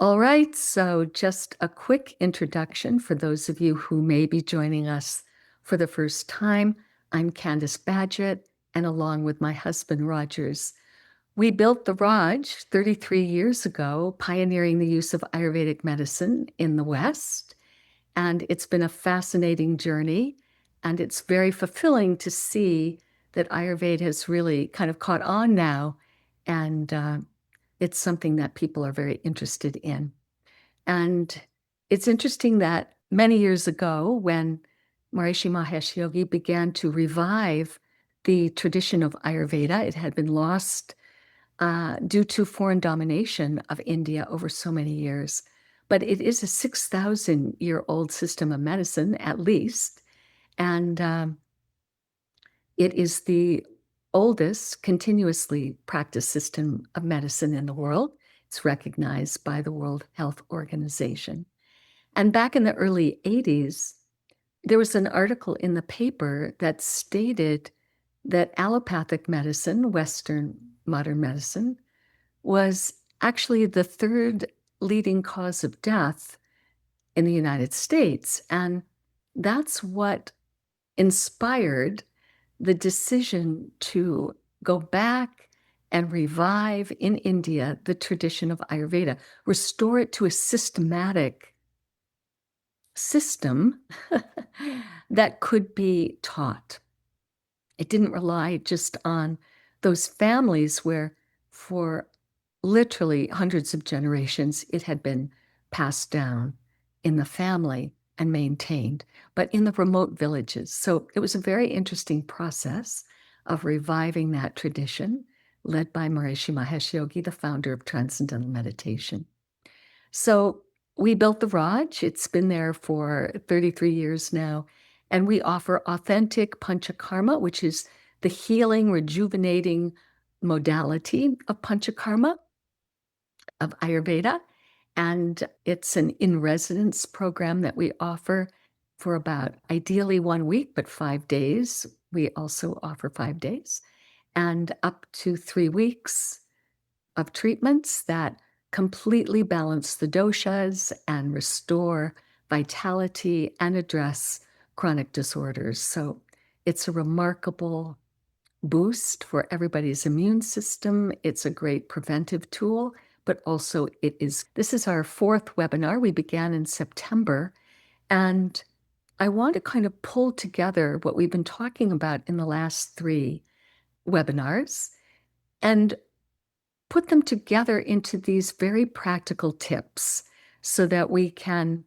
All right, so just a quick introduction for those of you who may be joining us for the first time. I'm Candace Badgett, and along with my husband, Rogers, we built the Raj 33 years ago, pioneering the use of Ayurvedic medicine in the West. And it's been a fascinating journey, and it's very fulfilling to see that Ayurveda has really kind of caught on now, and it's something that people are very interested in. And it's interesting that many years ago, when Maharishi Mahesh Yogi began to revive the tradition of Ayurveda, it had been lost due to foreign domination of India over so many years. But it is a 6,000-year-old system of medicine, at least. And it is the oldest continuously practiced system of medicine in the world. It's recognized by the World Health Organization. And back in the early 80s, there was an article in the paper that stated that allopathic medicine, Western modern medicine, was actually the third leading cause of death in the United States. And that's what inspired the decision to go back and revive in India the tradition of Ayurveda, restore it to a systematic system that could be taught. It didn't rely just on those families where for literally hundreds of generations it had been passed down in the family and maintained, but in the remote villages. So it was a very interesting process of reviving that tradition, led by Maharishi Mahesh Yogi, the founder of Transcendental Meditation. So we built the Raj. It's been there for 33 years now, and we offer authentic panchakarma, which is the healing, rejuvenating modality of panchakarma, of Ayurveda. And it's an in-residence program that we offer for about ideally 1 week, but 5 days. We also offer 5 days and up to 3 weeks of treatments that completely balance the doshas and restore vitality and address chronic disorders. So it's a remarkable boost for everybody's immune system. It's a great preventive tool, but also this is our 4th webinar. We began in September, and I want to kind of pull together what we've been talking about in the last 3 webinars and put them together into these very practical tips so that we can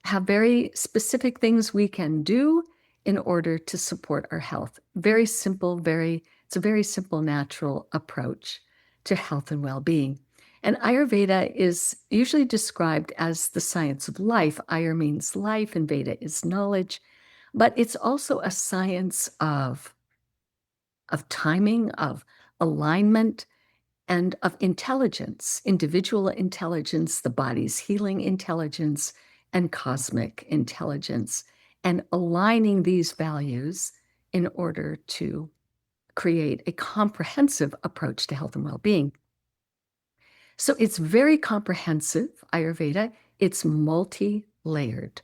have very specific things we can do in order to support our health. Very simple, it's a very simple, natural approach to health and well-being. And Ayurveda is usually described as the science of life. Ayur means life, and Veda is knowledge. But it's also a science of timing, of alignment, and of intelligence, individual intelligence, the body's healing intelligence, and cosmic intelligence, and aligning these values in order to create a comprehensive approach to health and well-being. So it's very comprehensive, Ayurveda. It's multi-layered.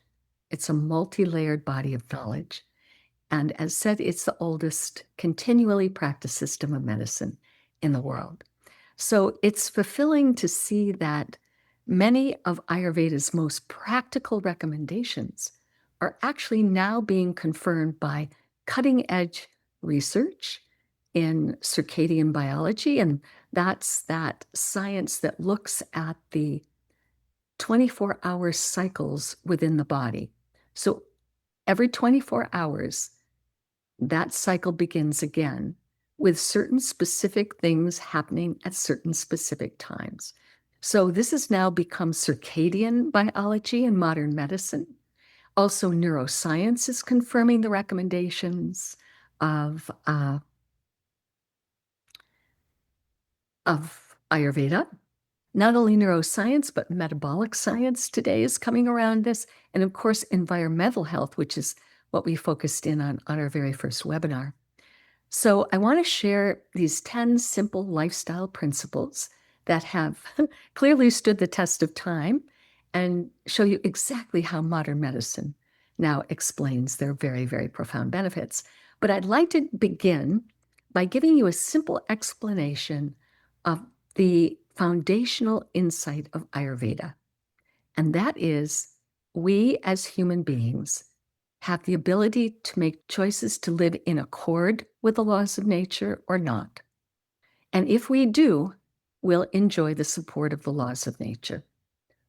It's a multi-layered body of knowledge. And as said, it's the oldest continually practiced system of medicine in the world. So it's fulfilling to see that many of Ayurveda's most practical recommendations are actually now being confirmed by cutting-edge research in circadian biology, and that's that science that looks at the 24-hour cycles within the body. So every 24 hours, that cycle begins again with certain specific things happening at certain specific times. So this has now become circadian biology in modern medicine. Also, neuroscience is confirming the recommendations of Ayurveda. Not only neuroscience, but metabolic science today is coming around this. And of course, environmental health, which is what we focused in on our very first webinar. So I want to share these 10 simple lifestyle principles that have clearly stood the test of time and show you exactly how modern medicine now explains their very, very profound benefits. But I'd like to begin by giving you a simple explanation of the foundational insight of Ayurveda. And that is, we as human beings have the ability to make choices to live in accord with the laws of nature or not. And if we do, we'll enjoy the support of the laws of nature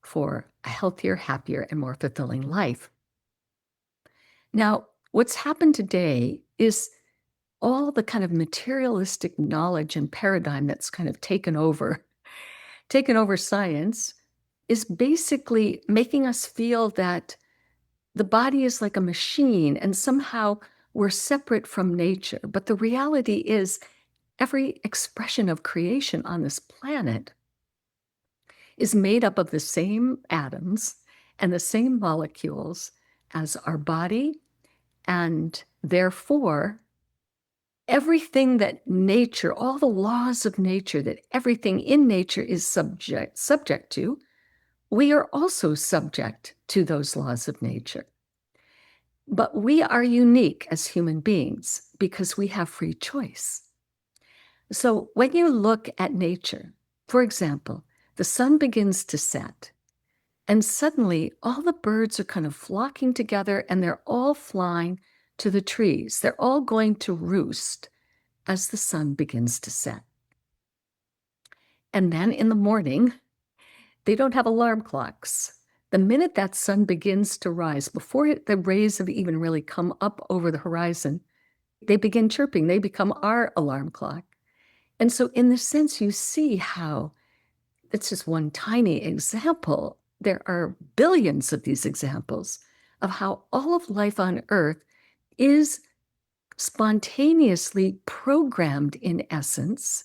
for a healthier, happier, and more fulfilling life. Now, what's happened today is all the kind of materialistic knowledge and paradigm that's kind of taken over science is basically making us feel that the body is like a machine and somehow we're separate from nature. But the reality is every expression of creation on this planet is made up of the same atoms and the same molecules as our body, and therefore everything that nature, all the laws of nature, that everything in nature is subject to, we are also subject to those laws of nature. But we are unique as human beings because we have free choice. So when you look at nature, for example, the sun begins to set, and suddenly all the birds are kind of flocking together and they're all flying to the trees. They're all going to roost as the sun begins to set. And then in the morning, they don't have alarm clocks. The minute that sun begins to rise, before the rays have even really come up over the horizon, they begin chirping. They become our alarm clock. And so in this sense, you see how it's just one tiny example. There are billions of these examples of how all of life on Earth is spontaneously programmed, in essence,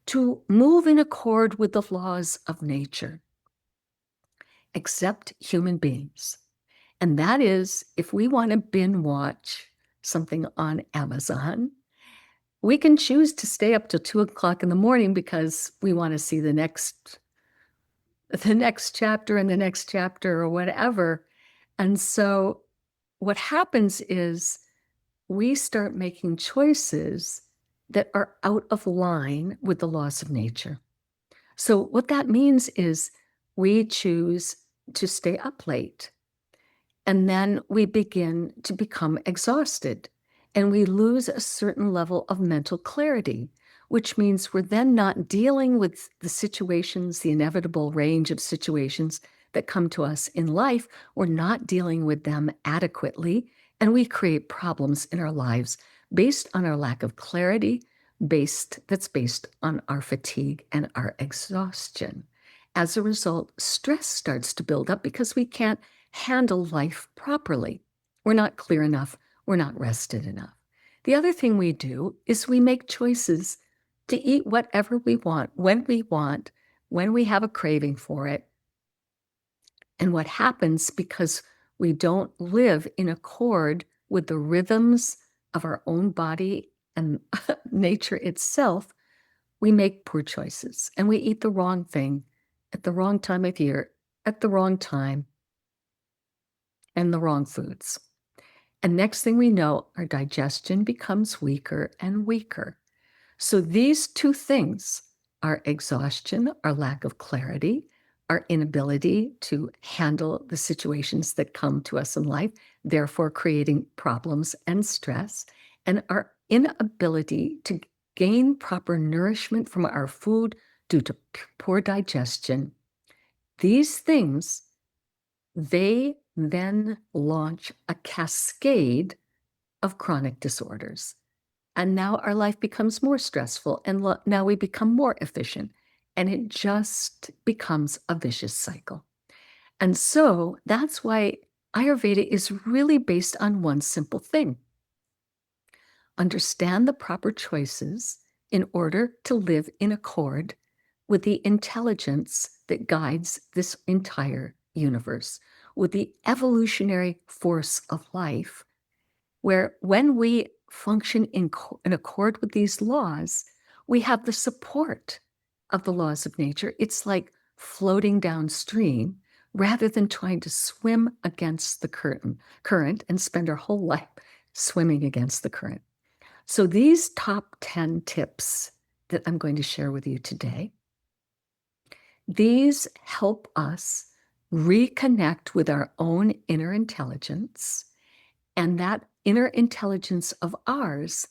to move in accord with the laws of nature, except human beings. And that is, if we want to binge watch something on Amazon, we can choose to stay up till 2 o'clock in the morning because we want to see the next chapter and the next chapter or whatever. And so what happens is we start making choices that are out of line with the laws of nature. So what that means is we choose to stay up late, and then we begin to become exhausted, and we lose a certain level of mental clarity, which means we're then not dealing with the situations, the inevitable range of situations that come to us in life. We're not dealing with them adequately, and we create problems in our lives based on our lack of clarity, that's based on our fatigue and our exhaustion. As a result, stress starts to build up because we can't handle life properly. We're not clear enough. We're not rested enough. The other thing we do is we make choices to eat whatever we want, when we have a craving for it. And what happens, because we don't live in accord with the rhythms of our own body and nature itself, we make poor choices and we eat the wrong thing at the wrong time of year, at the wrong time, and the wrong foods. And next thing we know, our digestion becomes weaker and weaker. So these two things, our exhaustion, our lack of clarity, our inability to handle the situations that come to us in life, therefore creating problems and stress, and our inability to gain proper nourishment from our food due to poor digestion, these things, they then launch a cascade of chronic disorders. And now our life becomes more stressful, and now we become more efficient, and it just becomes a vicious cycle. And so that's why Ayurveda is really based on one simple thing: understand the proper choices in order to live in accord with the intelligence that guides this entire universe, with the evolutionary force of life, where when we function in accord with these laws, we have the support of the laws of nature. It's like floating downstream rather than trying to swim against the current and spend our whole life swimming against the current. So these top 10 tips that I'm going to share with you today, these help us reconnect with our own inner intelligence. And that inner intelligence of ours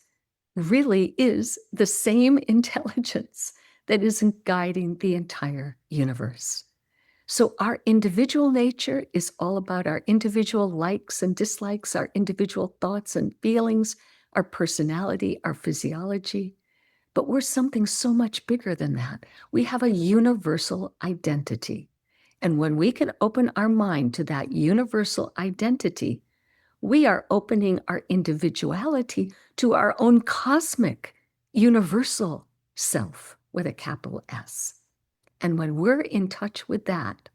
really is the same intelligence that is guiding the entire universe. So our individual nature is all about our individual likes and dislikes, our individual thoughts and feelings, our personality, our physiology. But we're something so much bigger than that. We have a universal identity. And when we can open our mind to that universal identity, we are opening our individuality to our own cosmic, universal self with a capital S. And when we're in touch with that,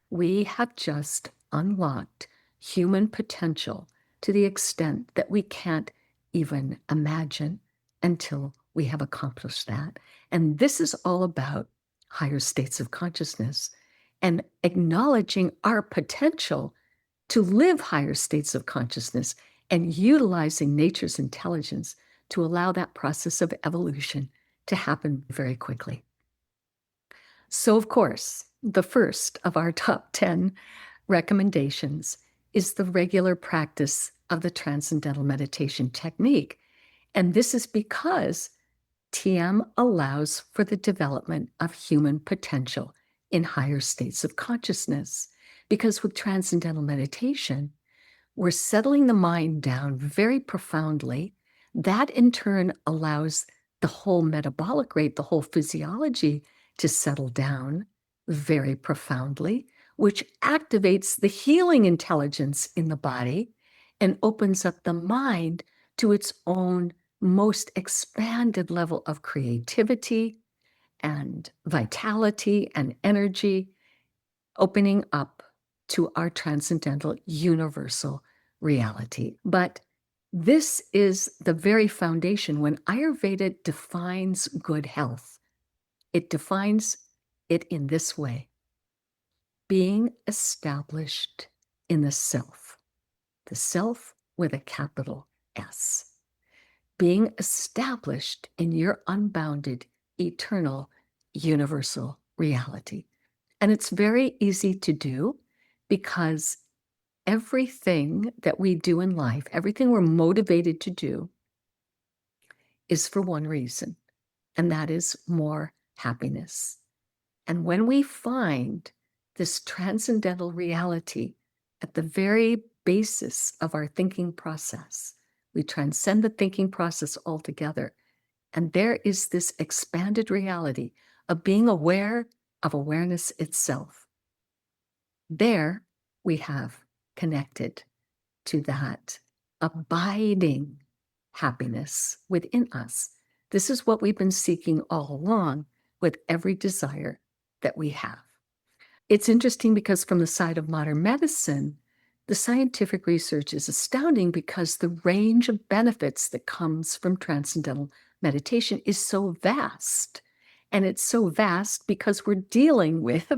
we have just unlocked human potential to the extent that we can't even imagine until we have accomplished that. And this is all about higher states of consciousness and acknowledging our potential to live higher states of consciousness and utilizing nature's intelligence to allow that process of evolution to happen very quickly. So, of course, the first of our top 10 recommendations is the regular practice of the Transcendental Meditation technique. And this is because TM allows for the development of human potential in higher states of consciousness. Because with Transcendental Meditation, we're settling the mind down very profoundly. That in turn allows the whole metabolic rate, the whole physiology to settle down very profoundly, which activates the healing intelligence in the body and opens up the mind to its own most expanded level of creativity and vitality and energy, opening up to our transcendental universal reality. But this is the very foundation. When Ayurveda defines good health, it defines it in this way: being established in the self with a capital S, being established in your unbounded, eternal, universal reality. And it's very easy to do because everything that we do in life, everything we're motivated to do, is for one reason, and that is more happiness. And when we find this transcendental reality at the very basis of our thinking process, we transcend the thinking process altogether. And there is this expanded reality of being aware of awareness itself. There we have connected to that abiding happiness within us. This is what we've been seeking all along with every desire that we have. It's interesting because from the side of modern medicine, the scientific research is astounding because the range of benefits that comes from transcendental meditation is so vast. And it's so vast because we're dealing with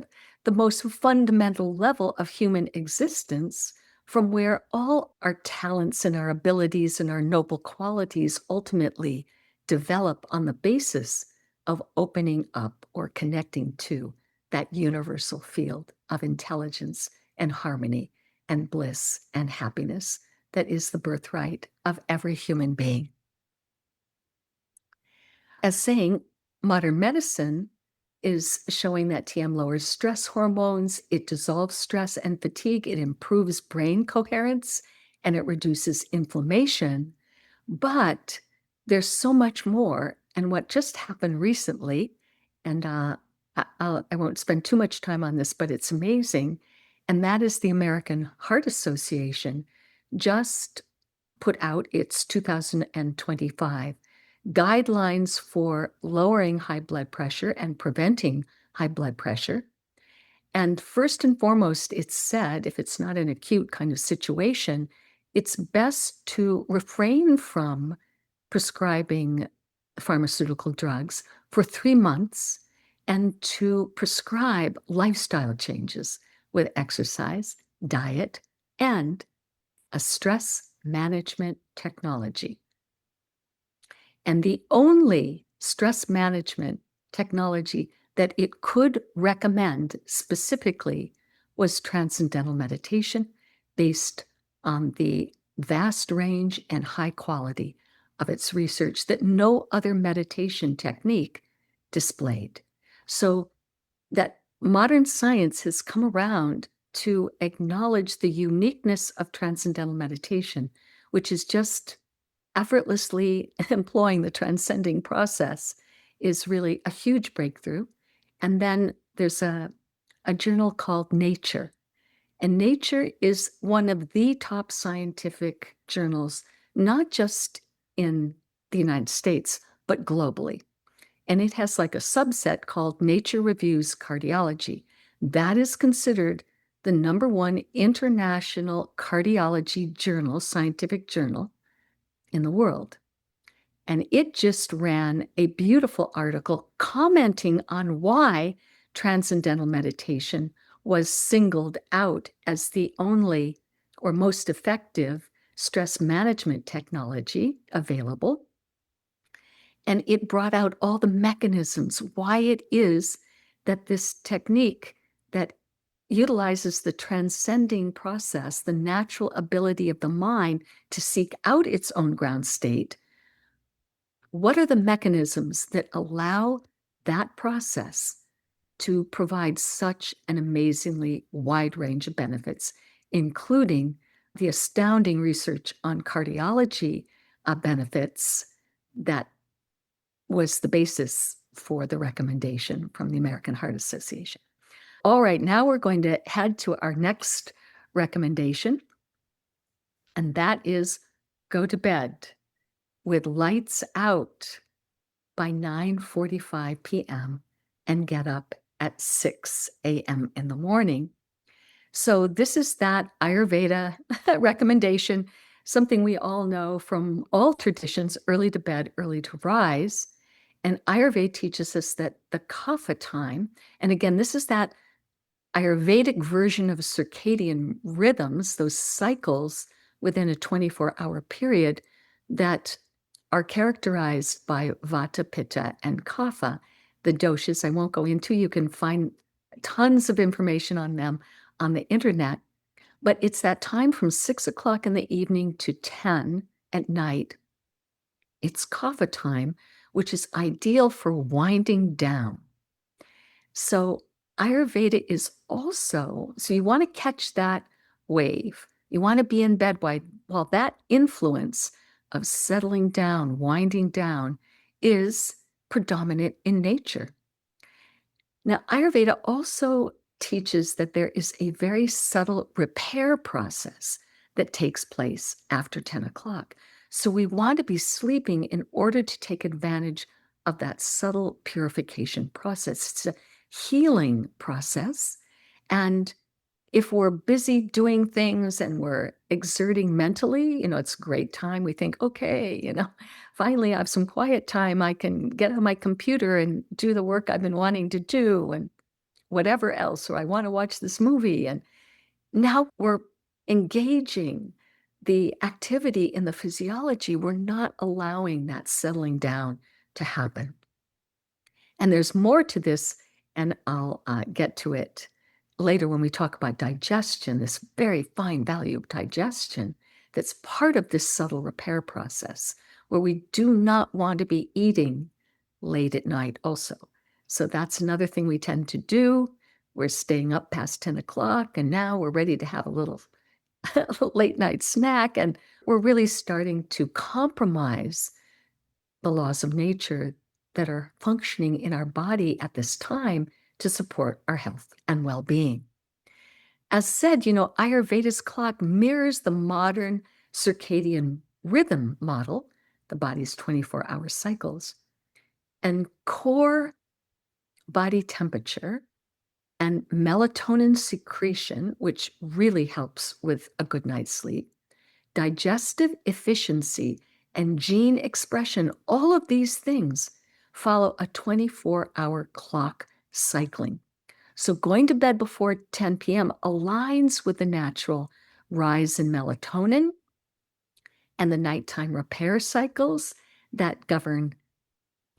the most fundamental level of human existence, from where all our talents and our abilities and our noble qualities ultimately develop on the basis of opening up or connecting to that universal field of intelligence and harmony and bliss and happiness that is the birthright of every human being. As saying, modern medicine is showing that TM lowers stress hormones, it dissolves stress and fatigue, it improves brain coherence, and it reduces inflammation. But there's so much more. And what just happened recently, and I won't spend too much time on this, but it's amazing, and that is the American Heart Association just put out its 2025 guidelines for lowering high blood pressure and preventing high blood pressure. And first and foremost, it's said, if it's not an acute kind of situation, it's best to refrain from prescribing pharmaceutical drugs for 3 months and to prescribe lifestyle changes with exercise, diet, and a stress management technology. And the only stress management technology that it could recommend specifically was Transcendental Meditation, based on the vast range and high quality of its research that no other meditation technique displayed. So that modern science has come around to acknowledge the uniqueness of Transcendental Meditation, which is just effortlessly employing the transcending process, is really a huge breakthrough. And then there's a journal called Nature. And Nature is one of the top scientific journals, not just in the United States, but globally. And it has like a subset called Nature Reviews Cardiology. That is considered the #1 international cardiology journal, scientific journal in the world. And it just ran a beautiful article commenting on why Transcendental Meditation was singled out as the only or most effective stress management technology available. And it brought out all the mechanisms, why it is that this technique that utilizes the transcending process, the natural ability of the mind to seek out its own ground state. What are the mechanisms that allow that process to provide such an amazingly wide range of benefits, including the astounding research on cardiology benefits that was the basis for the recommendation from the American Heart Association. All right, now we're going to head to our next recommendation, and that is go to bed with lights out by 9:45 p.m. and get up at 6 a.m. in the morning. So this is that Ayurveda recommendation, something we all know from all traditions, early to bed, early to rise. And Ayurveda teaches us that the kapha time, and again, this is that Ayurvedic version of circadian rhythms, those cycles within a 24-hour period that are characterized by Vata, Pitta, and Kapha. The doshas I won't go into. You can find tons of information on them on the internet. But it's that time from 6 o'clock in the evening to 10 at night. It's Kapha time, which is ideal for winding down. So Ayurveda is also, so you want to catch that wave. You want to be in bed while that influence of settling down, winding down, is predominant in nature. Now, Ayurveda also teaches that there is a very subtle repair process that takes place after 10 o'clock. So we want to be sleeping in order to take advantage of that subtle purification process. It's a healing process. And if we're busy doing things and we're exerting mentally, it's a great time. We think, okay, finally I have some quiet time. I can get on my computer and do the work I've been wanting to do and whatever else, or I want to watch this movie. And now we're engaging the activity in the physiology. We're not allowing that settling down to happen. And there's more to this, and I'll get to it later when we talk about digestion, this very fine value of digestion that's part of this subtle repair process, where we do not want to be eating late at night also. So that's another thing we tend to do. We're staying up past 10 o'clock, and now we're ready to have a little late night snack, and we're really starting to compromise the laws of nature that are functioning in our body at this time to support our health and well-being. As said, Ayurveda's clock mirrors the modern circadian rhythm model, the body's 24-hour cycles, and core body temperature and melatonin secretion, which really helps with a good night's sleep, digestive efficiency, and gene expression, all of these things follow a 24-hour clock cycling. So going to bed before 10 p.m. aligns with the natural rise in melatonin and the nighttime repair cycles that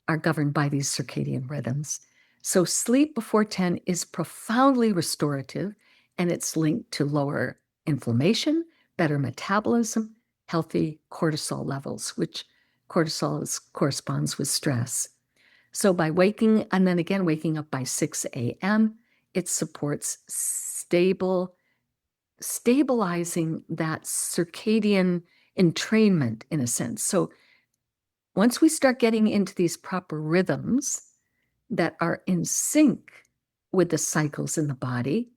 are governed by these circadian rhythms. So sleep before 10 is profoundly restorative, and it's linked to lower inflammation, better metabolism, healthy cortisol levels, which corresponds with stress. So by waking up by 6 a.m., it supports stabilizing that circadian entrainment in a sense. So once we start getting into these proper rhythms that are in sync with the cycles in the body,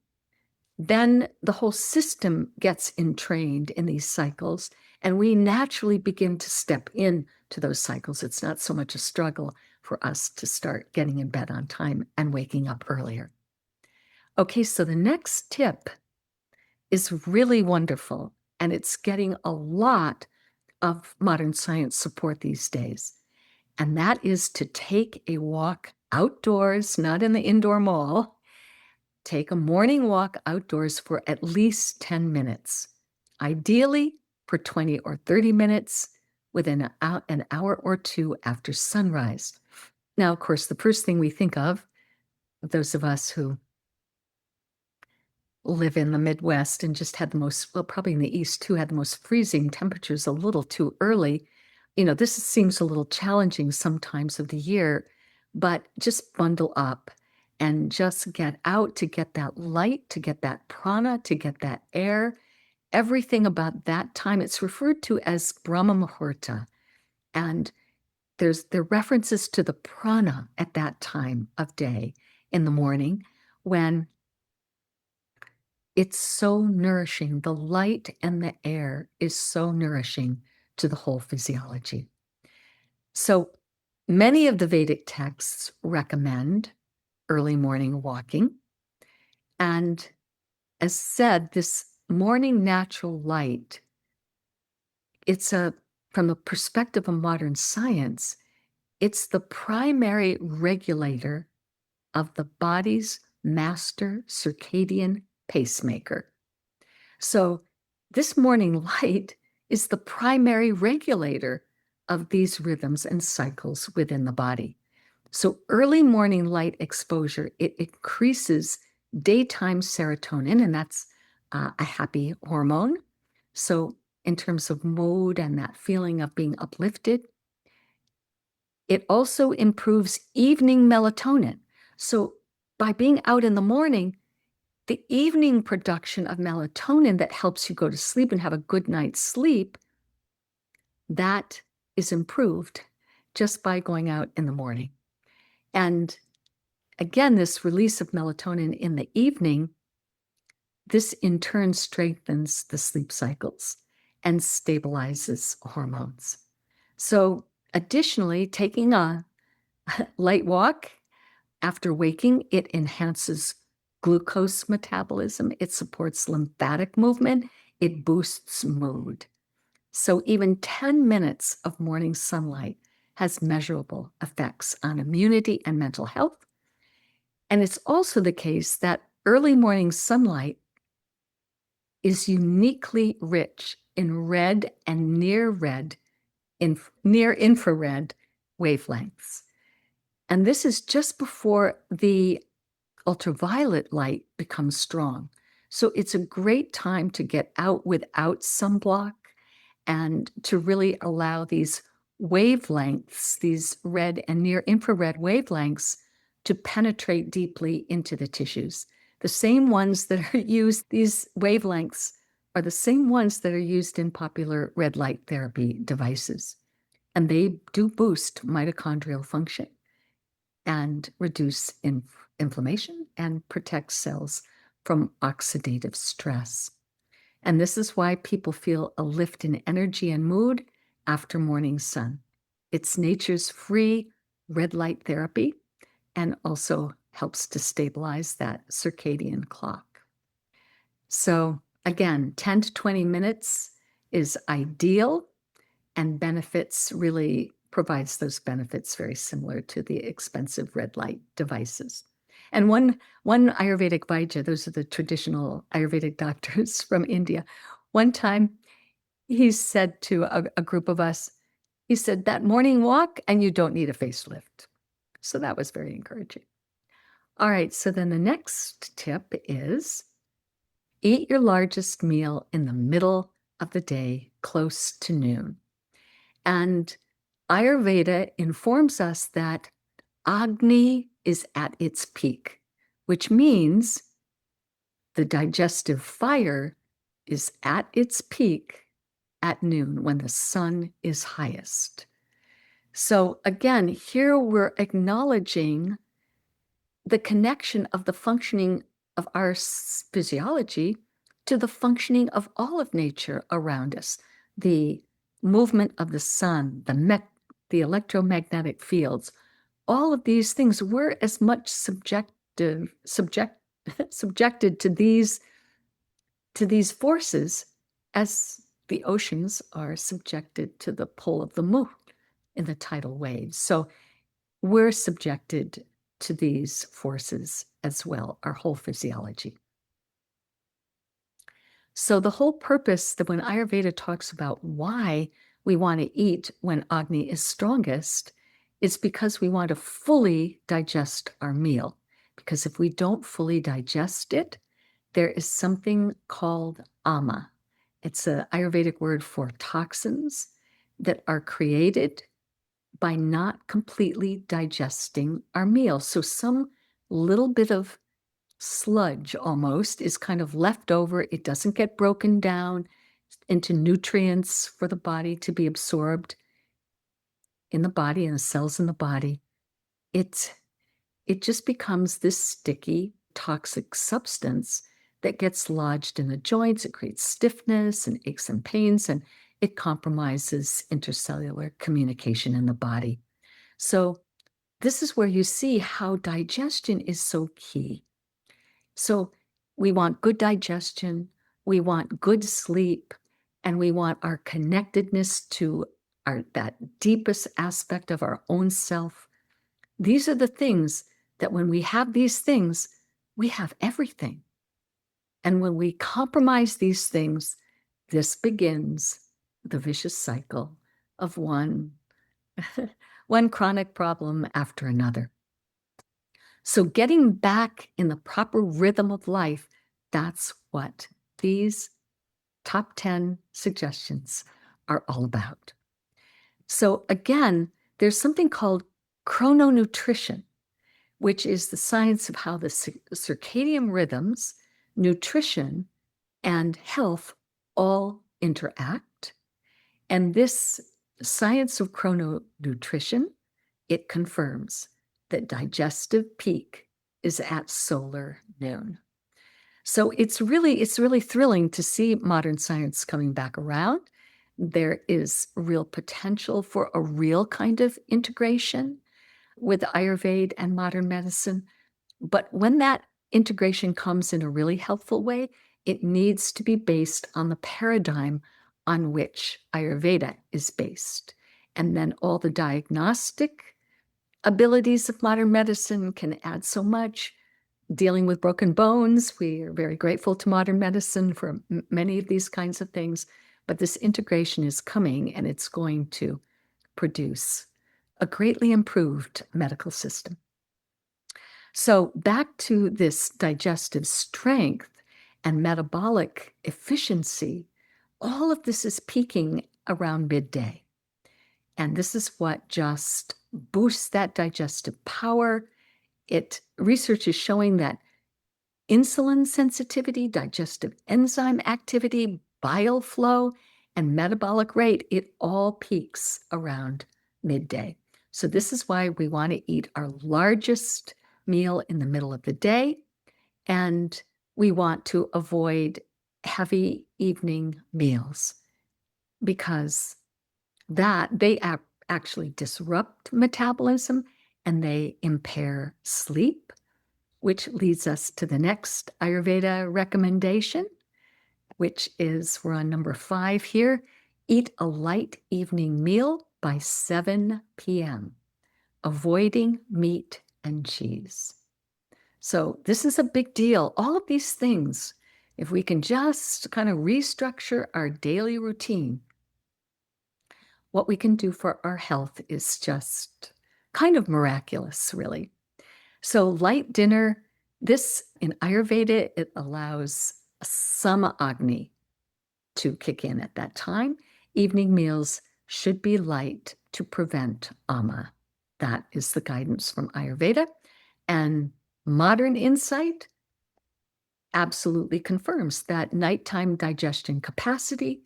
then the whole system gets entrained in these cycles, and we naturally begin to step into those cycles. It's not so much a struggle for us to start getting in bed on time and waking up earlier. Okay, so the next tip is really wonderful, and it's getting a lot of modern science support these days. And that is to take a walk outdoors, not in the indoor mall. Take a morning walk outdoors for at least 10 minutes, ideally for 20 or 30 minutes within an hour or two after sunrise. Now, of course, the first thing we think of, those of us who live in the Midwest and just had probably in the East too, had the most freezing temperatures a little too early. This seems a little challenging sometimes of the year, but just bundle up and just get out to get that light, to get that prana, to get that air, everything about that time. It's referred to as Brahma Muhurta. And there are references to the prana at that time of day in the morning when it's so nourishing. The light and the air is so nourishing to the whole physiology. So many of the Vedic texts recommend early morning walking. And as said, this morning natural light, from the perspective of modern science, it's the primary regulator of the body's master circadian pacemaker. So this morning light is the primary regulator of these rhythms and cycles within the body. So early morning light exposure, it increases daytime serotonin, and that's a happy hormone. So in terms of mood and that feeling of being uplifted, it also improves evening melatonin. So by being out in the morning, the evening production of melatonin that helps you go to sleep and have a good night's sleep, that is improved just by going out in the morning. And again, this release of melatonin in the evening, this in turn strengthens the sleep cycles and stabilizes hormones. So additionally, taking a light walk after waking, it enhances glucose metabolism, it supports lymphatic movement, it boosts mood. So even 10 minutes of morning sunlight has measurable effects on immunity and mental health. And it's also the case that early morning sunlight is uniquely rich in red and near infrared wavelengths. And this is just before the ultraviolet light becomes strong. So it's a great time to get out without sunblock and to really allow these wavelengths, these red and near infrared wavelengths, to penetrate deeply into the tissues. The same ones that are used, these wavelengths are the same ones that are used in popular red light therapy devices. And they do boost mitochondrial function and reduce inflammation and protect cells from oxidative stress. And this is why people feel a lift in energy and mood after morning sun. It's nature's free red light therapy and also helps to stabilize that circadian clock. So again, 10 to 20 minutes is ideal and provides those benefits very similar to the expensive red light devices. And one Ayurvedic Vaidya, those are the traditional Ayurvedic doctors from India, one time he said to a group of us, he said, that morning walk and you don't need a facelift. So that was very encouraging. All right, so then the next tip is eat your largest meal in the middle of the day, close to noon. And Ayurveda informs us that Agni is at its peak, which means the digestive fire is at its peak at noon when the sun is highest. So again, here we're acknowledging the connection of the functioning of our physiology to the functioning of all of nature around us. The movement of the sun, the electromagnetic fields, all of these things, we're as much subjected to these forces as the oceans are subjected to the pull of the moon in the tidal waves. So we're subjected to these forces as well, our whole physiology. So the whole purpose that when Ayurveda talks about why we want to eat when Agni is strongest is because we want to fully digest our meal. Because if we don't fully digest it, there is something called ama. It's an Ayurvedic word for toxins that are created by not completely digesting our meal. So some little bit of sludge almost is kind of left over. It doesn't get broken down into nutrients for the body to be absorbed in the body and the cells in the body. It just becomes this sticky, toxic substance that gets lodged in the joints. It creates stiffness and aches and pains, and it compromises intercellular communication in the body. So this is where you see how digestion is so key. So we want good digestion, we want good sleep, and we want our connectedness to that deepest aspect of our own self. These are the things that when we have these things, we have everything. And when we compromise these things, this begins the vicious cycle of one chronic problem after another. So getting back in the proper rhythm of life, that's what these top 10 suggestions are all about. So again, there's something called chrononutrition, which is the science of how the circadian rhythms, nutrition, and health all interact. And this science of chrononutrition, it confirms that digestive peak is at solar noon. So it's really thrilling to see modern science coming back around. There is real potential for a real kind of integration with Ayurveda and modern medicine. But when that integration comes in a really helpful way, it needs to be based on the paradigm on which Ayurveda is based. And then all the diagnostic abilities of modern medicine can add so much. Dealing with broken bones, we are very grateful to modern medicine for many of these kinds of things, but this integration is coming and it's going to produce a greatly improved medical system. So back to this digestive strength and metabolic efficiency, all of this is peaking around midday. And this is what just boosts that digestive power. Research is showing that insulin sensitivity, digestive enzyme activity, bile flow, and metabolic rate, it all peaks around midday. So this is why we want to eat our largest meal in the middle of the day, and we want to avoid heavy evening meals because they actually disrupt metabolism and they impair sleep, which leads us to the next Ayurveda recommendation, which is, we're on number 5 here, eat a light evening meal by 7 p.m., avoiding meat and cheese. So this is a big deal. All of these things, if we can just kind of restructure our daily routine, what we can do for our health is just kind of miraculous, really. So light dinner, this in Ayurveda, it allows sama agni to kick in at that time. Evening meals should be light to prevent ama. That is the guidance from Ayurveda. And modern insight absolutely confirms that nighttime digestion capacity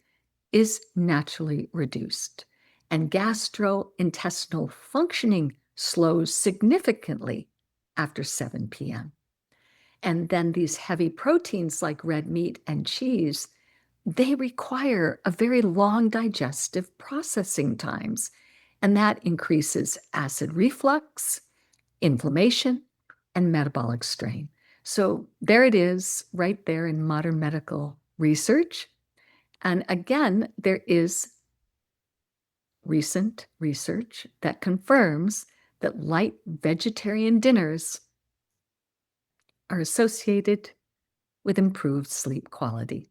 is naturally reduced, and gastrointestinal functioning slows significantly after 7 p.m. And then these heavy proteins like red meat and cheese, they require a very long digestive processing times, and that increases acid reflux, inflammation, and metabolic strain. So there it is, right there in modern medical research. And again, there is recent research that confirms that light vegetarian dinners are associated with improved sleep quality.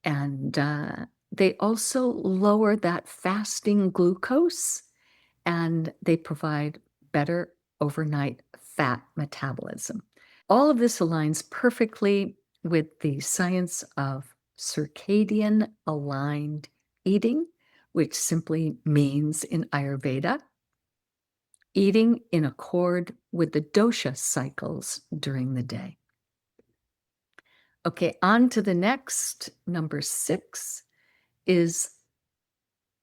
And they also lower that fasting glucose, and they provide better overnight fat metabolism. All of this aligns perfectly with the science of circadian aligned eating, which simply means in Ayurveda, eating in accord with the dosha cycles during the day. Okay, on to the next, number 6, is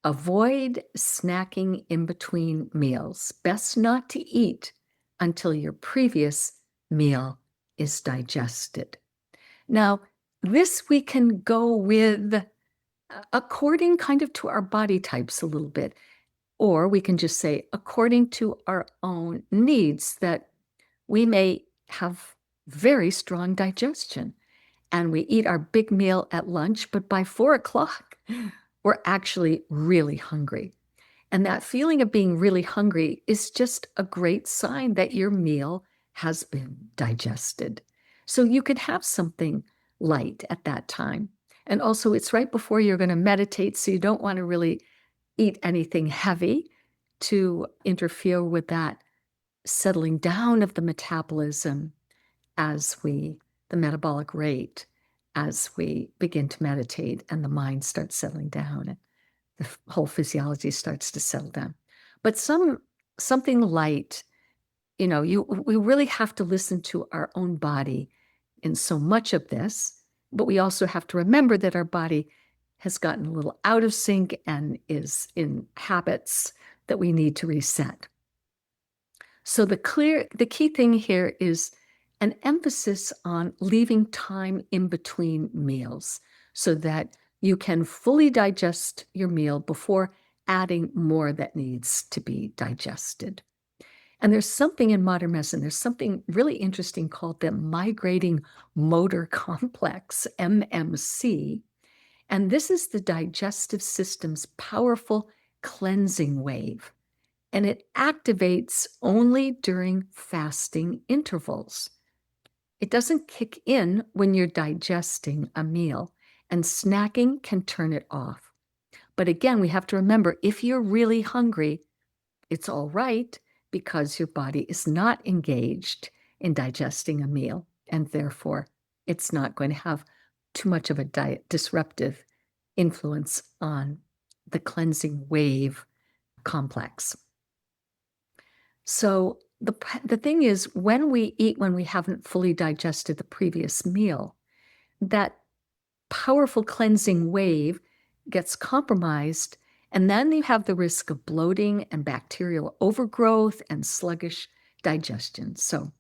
avoid snacking in between meals. Best not to eat until your previous meal is digested. Now, this we can go with according kind of to our body types a little bit, or we can just say according to our own needs, that we may have very strong digestion and we eat our big meal at lunch, but by 4 o'clock, we're actually really hungry. And that feeling of being really hungry is just a great sign that your meal has been digested. So you could have something light at that time. And also, it's right before you're going to meditate, so you don't want to really eat anything heavy to interfere with that settling down of the metabolism the metabolic rate, as we begin to meditate and the mind starts settling down and the whole physiology starts to settle down. But something light, we really have to listen to our own body in so much of this, but we also have to remember that our body has gotten a little out of sync and is in habits that we need to reset. So the key thing here is an emphasis on leaving time in between meals so that you can fully digest your meal before adding more that needs to be digested. And there's something in modern medicine, there's something really interesting called the migrating motor complex, MMC. And this is the digestive system's powerful cleansing wave. And it activates only during fasting intervals. It doesn't kick in when you're digesting a meal, and snacking can turn it off. But again, we have to remember, if you're really hungry, it's all right because your body is not engaged in digesting a meal, and therefore it's not going to have too much of a disruptive influence on the cleansing wave complex. So the thing is, when we eat when we haven't fully digested the previous meal, that powerful cleansing wave gets compromised, and then you have the risk of bloating and bacterial overgrowth and sluggish digestion. So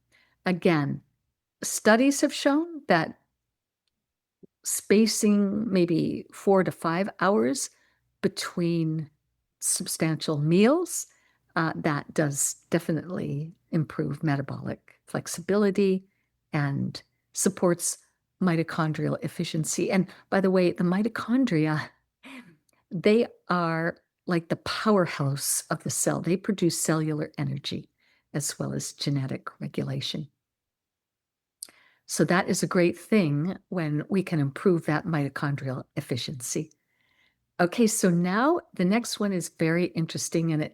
again, studies have shown that spacing maybe 4 to 5 hours between substantial meals, that does definitely improve metabolic flexibility and supports mitochondrial efficiency. And by the way, the mitochondria, they are like the powerhouse of the cell. They produce cellular energy as well as genetic regulation. So that is a great thing when we can improve that mitochondrial efficiency. Okay, so now the next one is very interesting, and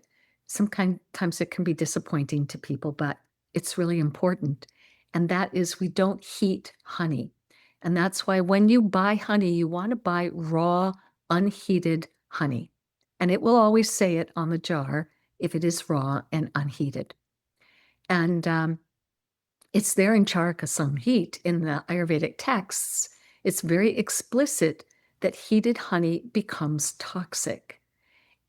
sometimes it can be disappointing to people, but it's really important. And that is we don't heat honey. And that's why when you buy honey, you want to buy raw, unheated honey. And it will always say it on the jar if it is raw and unheated. And it's there in Charaka Samhit in the Ayurvedic texts. It's very explicit that heated honey becomes toxic.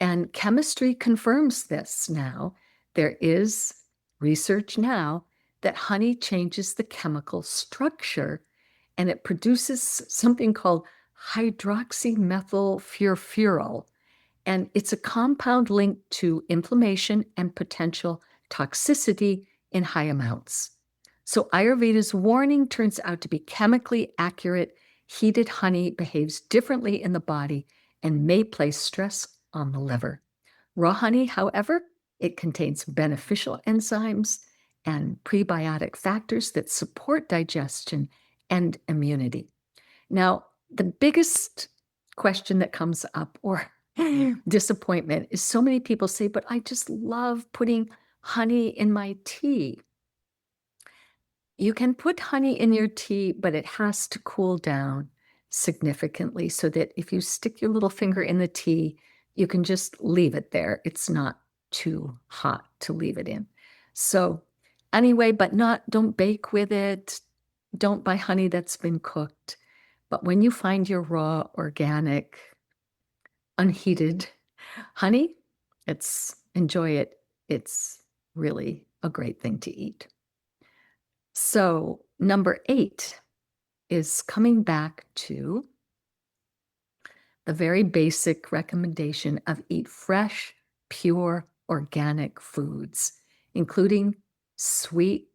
And chemistry confirms this now. There is research now that honey changes the chemical structure and it produces something called hydroxymethylfurfuryl. And it's a compound linked to inflammation and potential toxicity in high amounts. So Ayurveda's warning turns out to be chemically accurate. Heated honey behaves differently in the body and may place stress on the liver. Raw honey, however, it contains beneficial enzymes and prebiotic factors that support digestion and immunity. Now, the biggest question that comes up or disappointment is so many people say, but I just love putting honey in my tea. You can put honey in your tea, but it has to cool down significantly so that if you stick your little finger in the tea, you can just leave it there. It's not too hot to leave it in. So anyway, don't bake with it. Don't buy honey that's been cooked. But when you find your raw, organic, unheated honey, enjoy it. It's really a great thing to eat. So number 8 is coming back to the very basic recommendation of eat fresh, pure, organic foods, including sweet,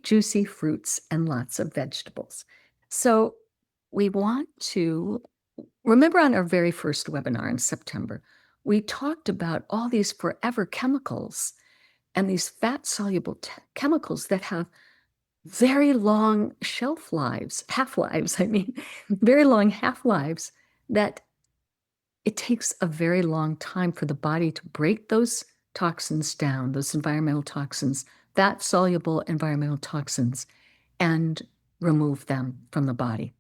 juicy fruits and lots of vegetables. So we want to remember on our very first webinar in September, we talked about all these forever chemicals and these fat-soluble chemicals that have very long half-lives, very long half-lives, that it takes a very long time for the body to break those toxins down, those environmental toxins, fat-soluble environmental toxins, and remove them from the body.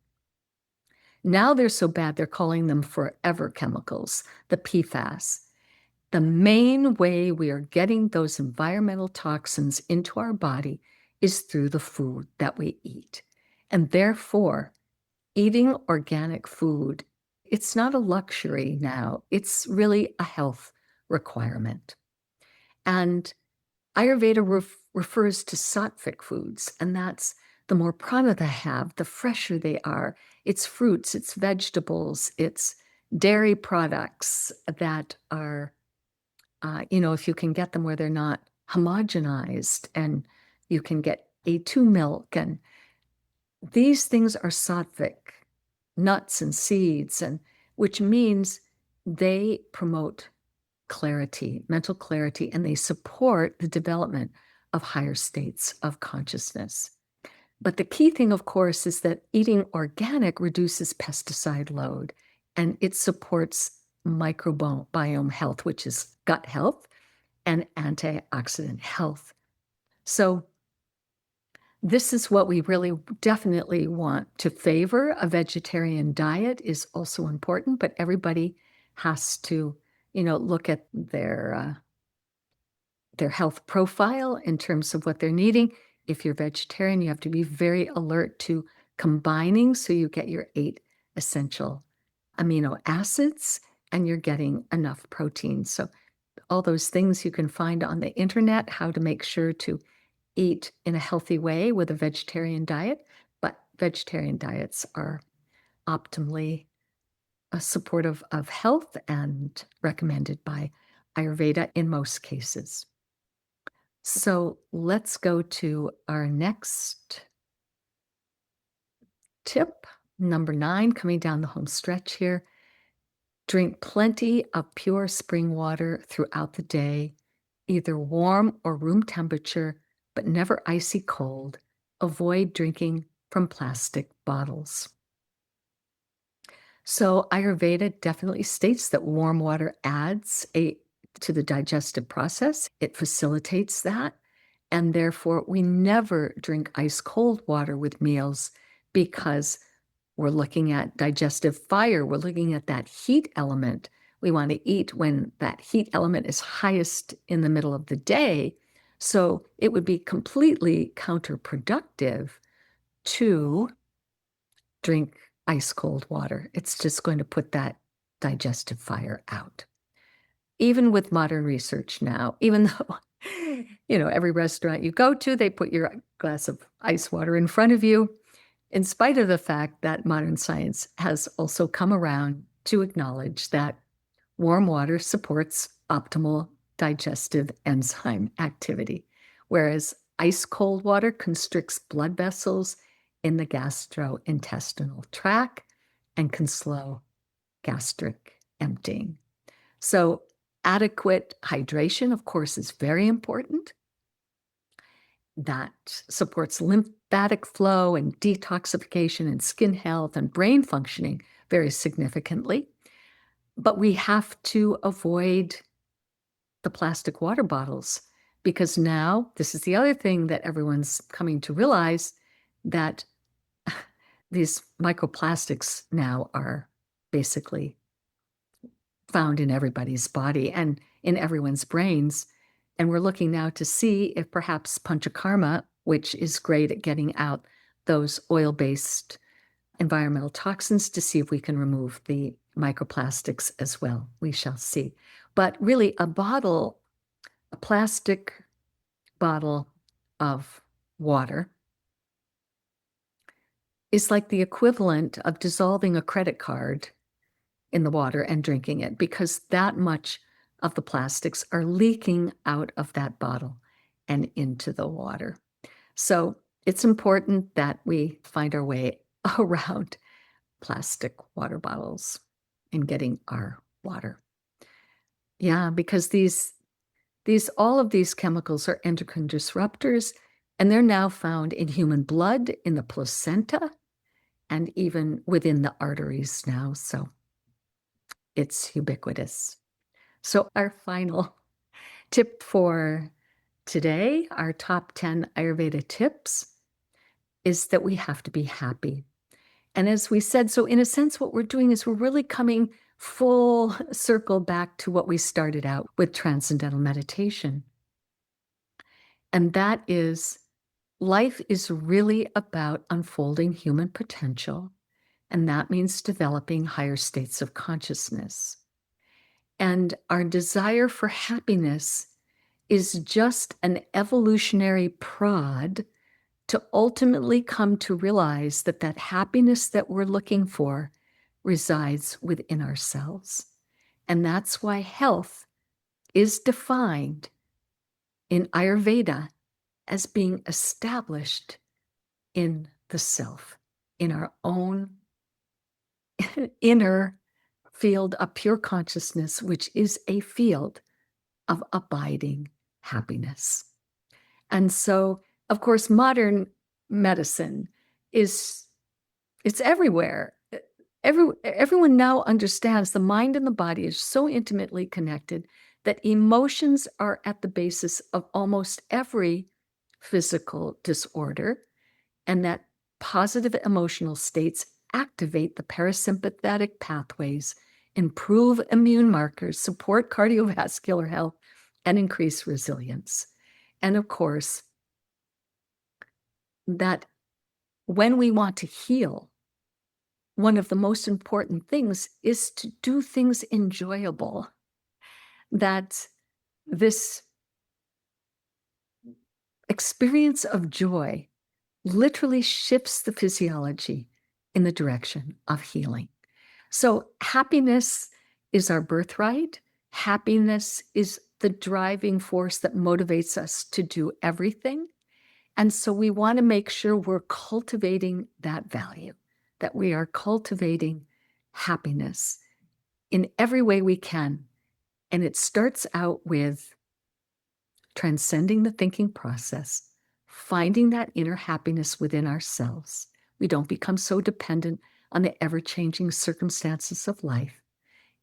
Now they're so bad, they're calling them forever chemicals, the PFAS. The main way we are getting those environmental toxins into our body is through the food that we eat. And therefore, eating organic food, it's not a luxury now. It's really a health requirement. And Ayurveda refers to sattvic foods, and that's the more prana they have, the fresher they are. It's fruits, it's vegetables, it's dairy products that are if you can get them where they're not homogenized, and you can get A2 milk, and these things are sattvic, nuts and seeds, and which means they promote clarity, mental clarity, and they support the development of higher states of consciousness. But the key thing, of course, is that eating organic reduces pesticide load, and it supports microbiome health, which is gut health, and antioxidant health. So this is what we really definitely want to favor. A vegetarian diet is also important, but everybody has to, look at their health profile in terms of what they're needing. If you're vegetarian, you have to be very alert to combining so you get your 8 essential amino acids and you're getting enough protein. So all those things you can find on the internet, how to make sure to eat in a healthy way with a vegetarian diet. But vegetarian diets are optimally supportive of health and recommended by Ayurveda in most cases. So let's go to our next tip, number 9, coming down the home stretch here. Drink plenty of pure spring water throughout the day. either warm or room temperature, but never icy cold. Avoid drinking from plastic bottles. So Ayurveda definitely states that warm water adds to the digestive process. It facilitates that. And therefore, we never drink ice cold water with meals because we're looking at digestive fire. We're looking at that heat element. We want to eat when that heat element is highest in the middle of the day. So it would be completely counterproductive to drink ice cold water. It's just going to put that digestive fire out. Even with modern research now, even though, every restaurant you go to, they put your glass of ice water in front of you, in spite of the fact that modern science has also come around to acknowledge that warm water supports optimal digestive enzyme activity, whereas ice cold water constricts blood vessels in the gastrointestinal tract and can slow gastric emptying. So adequate hydration, of course, is very important. That supports lymphatic flow and detoxification and skin health and brain functioning very significantly. But we have to avoid the plastic water bottles because now this is the other thing that everyone's coming to realize, that these microplastics now are basically found in everybody's body and in everyone's brains. And we're looking now to see if perhaps panchakarma, which is great at getting out those oil-based environmental toxins, to see if we can remove the microplastics as well. We shall see. But really, a plastic bottle of water is like the equivalent of dissolving a credit card in the water and drinking it, because that much of the plastics are leaking out of that bottle and into the water. So it's important that we find our way around plastic water bottles and getting our water. Yeah, because all of these chemicals are endocrine disruptors, and they're now found in human blood, in the placenta, and even within the arteries now. So it's ubiquitous. So our final tip for today, our top 10 Ayurveda tips, is that we have to be happy. And as we said, so in a sense, what we're doing is we're really coming full circle back to what we started out with Transcendental Meditation. And that is, life is really about unfolding human potential, and that means developing higher states of consciousness. And our desire for happiness is just an evolutionary prod to ultimately come to realize that that happiness that we're looking for resides within ourselves. And that's why health is defined in Ayurveda as being established in the self, in our own inner field of pure consciousness, which is a field of abiding happiness. And so, of course, modern medicine it's everywhere. Everyone now understands the mind and the body is so intimately connected that emotions are at the basis of almost every physical disorder, and that positive emotional states activate the parasympathetic pathways, improve immune markers, support cardiovascular health, and increase resilience. And of course, that when we want to heal, one of the most important things is to do things enjoyable. That this experience of joy literally shifts the physiology in the direction of healing. So happiness is our birthright. Happiness is the driving force that motivates us to do everything. And so we want to make sure we're cultivating that value, that we are cultivating happiness in every way we can. And it starts out with transcending the thinking process, finding that inner happiness within ourselves. We don't become so dependent on the ever-changing circumstances of life.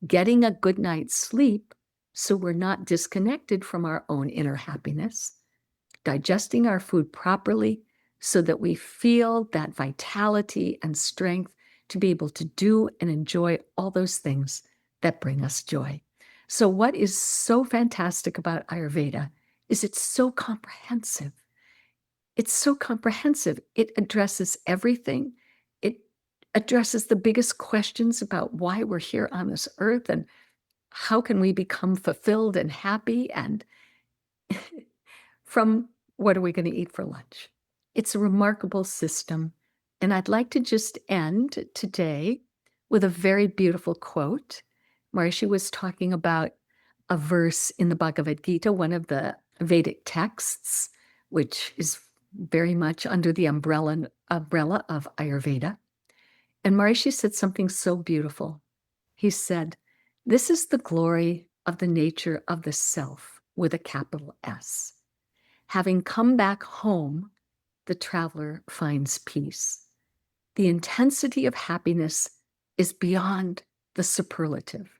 Getting a good night's sleep so we're not disconnected from our own inner happiness. Digesting our food properly so that we feel that vitality and strength to be able to do and enjoy all those things that bring us joy. So what is so fantastic about Ayurveda is it's so comprehensive. It's so comprehensive. It addresses everything. It addresses the biggest questions about why we're here on this earth and how can we become fulfilled and happy, and from what are we going to eat for lunch. It's a remarkable system. And I'd like to just end today with a very beautiful quote. Maharishi was talking about a verse in the Bhagavad Gita, one of the Vedic texts, which is very much under the umbrella of Ayurveda. And Maharishi said something so beautiful. He said, "This is the glory of the nature of the self with a capital S. Having come back home, the traveler finds peace. The intensity of happiness is beyond the superlative.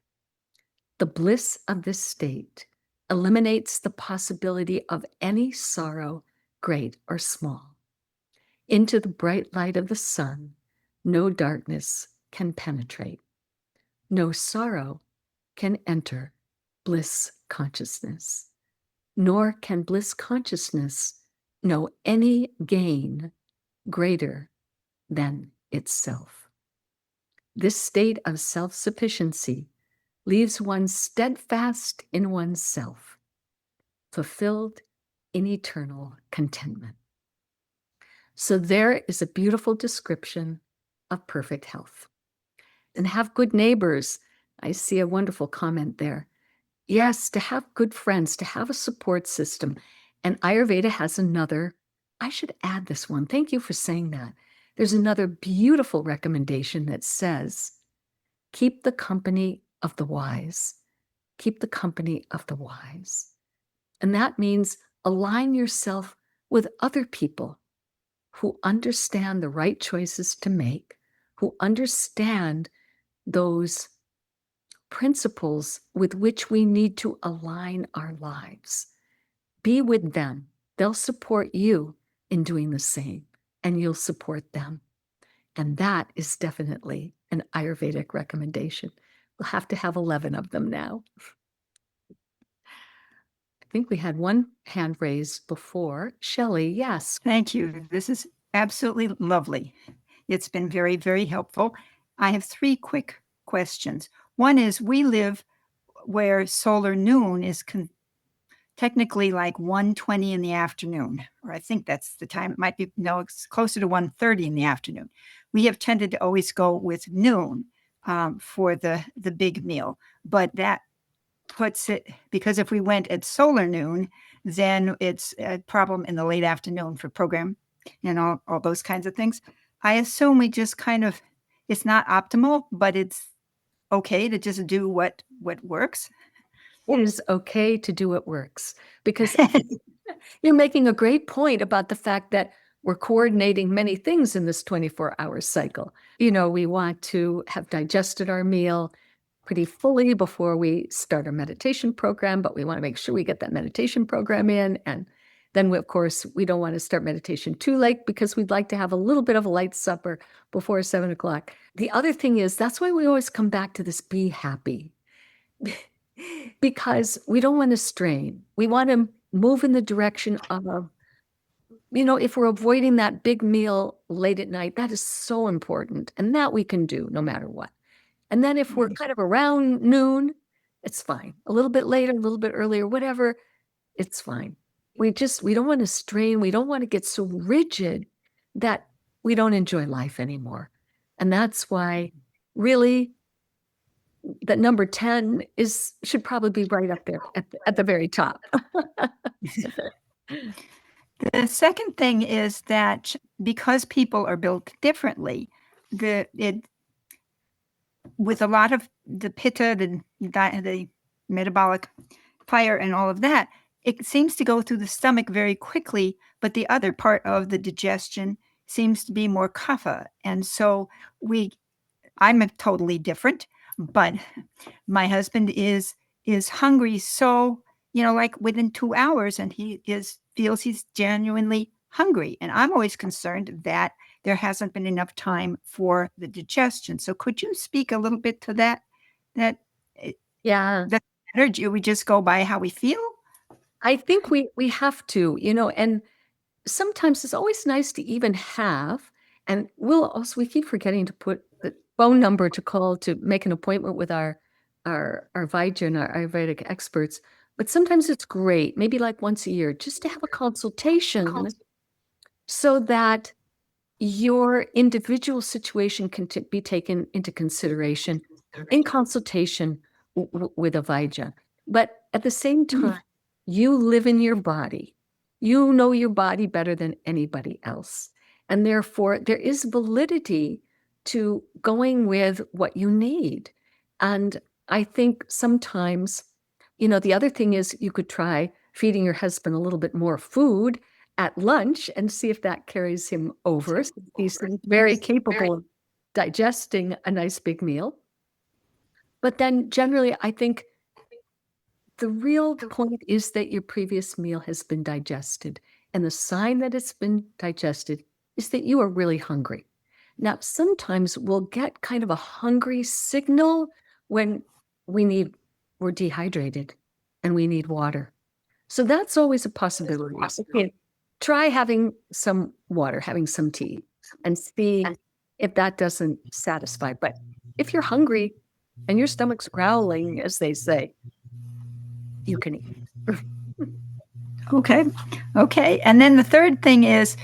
The bliss of this state eliminates the possibility of any sorrow, great or small. Into the bright light of the sun, no darkness can penetrate. No sorrow can enter bliss consciousness, nor can bliss consciousness know any gain greater than itself. This state of self-sufficiency leaves one steadfast in oneself, fulfilled in eternal contentment." So there is a beautiful description of perfect health. And have good neighbors. I see a wonderful comment there. Yes, to have good friends, to have a support system. And Ayurveda has another, I should add this one. Thank you for saying that. There's another beautiful recommendation that says, keep the company of the wise. Keep the company of the wise. And that means align yourself with other people who understand the right choices to make, who understand those principles with which we need to align our lives. Be with them. They'll support you in doing the same, and you'll support them. And that is definitely an Ayurvedic recommendation. We'll have to have 11 of them now. I think we had one hand raised before. Shelley, yes. Thank you. This is absolutely lovely. It's been very, very helpful. I have 3 quick questions. One is, we live where solar noon is technically like 1:20 in the afternoon, or I think that's the time. It might be, no, it's closer to 1:30 in the afternoon. We have tended to always go with noon for the big meal, but that puts it, because if we went at solar noon, then it's a problem in the late afternoon for program and all those kinds of things. I assume we just kind of, it's not optimal, but it's okay to just do what works. It is okay to do what works, because you're making a great point about the fact that we're coordinating many things in this 24-hour cycle. You know, we want to have digested our meal pretty fully before we start our meditation program, but we want to make sure we get that meditation program in. And then, of course, we don't want to start meditation too late, because we'd like to have a little bit of a light supper before 7 o'clock. The other thing is, that's why we always come back to this be happy. Because we don't want to strain. We want to move in the direction of, you know, if we're avoiding that big meal late at night, that is so important. And that we can do no matter what. And then if we're kind of around noon, it's fine. A little bit later, a little bit earlier, whatever, it's fine. We don't want to strain. We don't want to get so rigid that we don't enjoy life anymore. And that's why really that number 10 should probably be right up there at the very top. The second thing is that because people are built differently, with a lot of the pitta, the metabolic fire and all of that, it seems to go through the stomach very quickly, but the other part of the digestion seems to be more kapha. And so I'm totally different, but my husband is hungry so, like within 2 hours, and feels he's genuinely hungry. And I'm always concerned that there hasn't been enough time for the digestion. So could you speak a little bit to that? Yeah. That energy, we just go by how we feel? I think we have to, and sometimes it's always nice to even have, and we keep forgetting to put the phone number to call to make an appointment with our Vaidya and our Ayurvedic experts. But sometimes it's great, maybe like once a year, just to have a consultation so that your individual situation can be taken into consideration in consultation with a Vaidya. But at the same time, you live in your body. You know your body better than anybody else. And therefore, there is validity to going with what you need. And I think sometimes, the other thing is you could try feeding your husband a little bit more food at lunch and see if that carries him over. He's very capable of digesting a nice big meal. But then generally, I think the real point is that your previous meal has been digested. And the sign that it's been digested is that you are really hungry. Now, sometimes we'll get kind of a hungry signal when we're dehydrated and we need water. So that's always a possibility. Okay, try having some water, having some tea, and see if that doesn't satisfy. But if you're hungry and your stomach's growling, as they say, you can eat. Okay. Okay. And then the third thing is,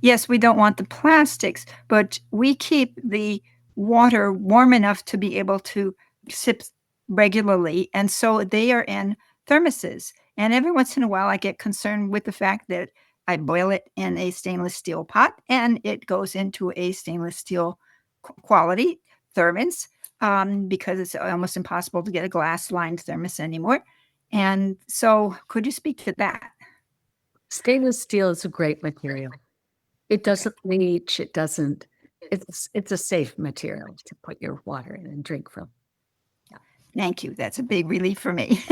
yes, we don't want the plastics, but we keep the water warm enough to be able to sip regularly. And so they are in thermoses. And every once in a while, I get concerned with the fact that I boil it in a stainless steel pot and it goes into a stainless steel quality thermos because it's almost impossible to get a glass lined thermos anymore. And so could you speak to that? Stainless steel is a great material. It doesn't leach. It's a safe material to put your water in and drink from. Yeah. Thank you. That's a big relief for me.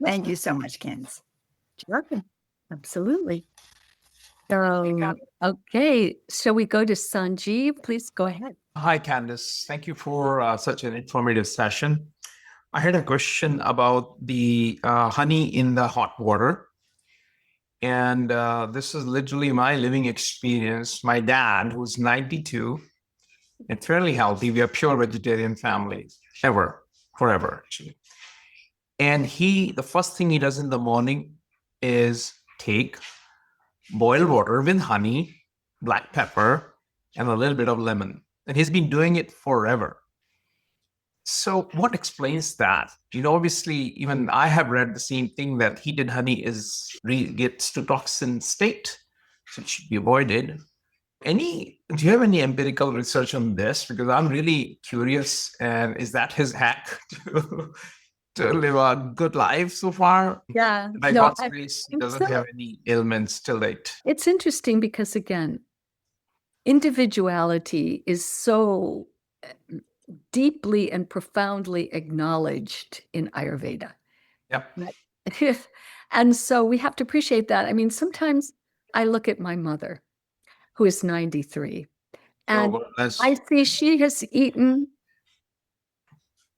Thank you so much, Candace. You're welcome. Absolutely. Okay. Shall we go to Sanjeev? Please go ahead. Hi, Candace. Thank you for such an informative session. I had a question about the honey in the hot water. And this is literally my living experience. My dad, who's 92 and fairly healthy, we are pure vegetarian family, forever, actually. And the first thing he does in the morning is take boiled water with honey, black pepper, and a little bit of lemon. And he's been doing it forever. So what explains that? Obviously, even I have read the same thing, that heated honey gets to toxin state, so it should be avoided. Do you have any empirical research on this? Because I'm really curious, and is that his hack to live a good life so far? Yeah. By God's grace, he doesn't have any ailments till date. It's interesting because, again, individuality is so deeply and profoundly acknowledged in Ayurveda. Yep. And so we have to appreciate that. I mean, sometimes I look at my mother, who is 93, and I see she has eaten,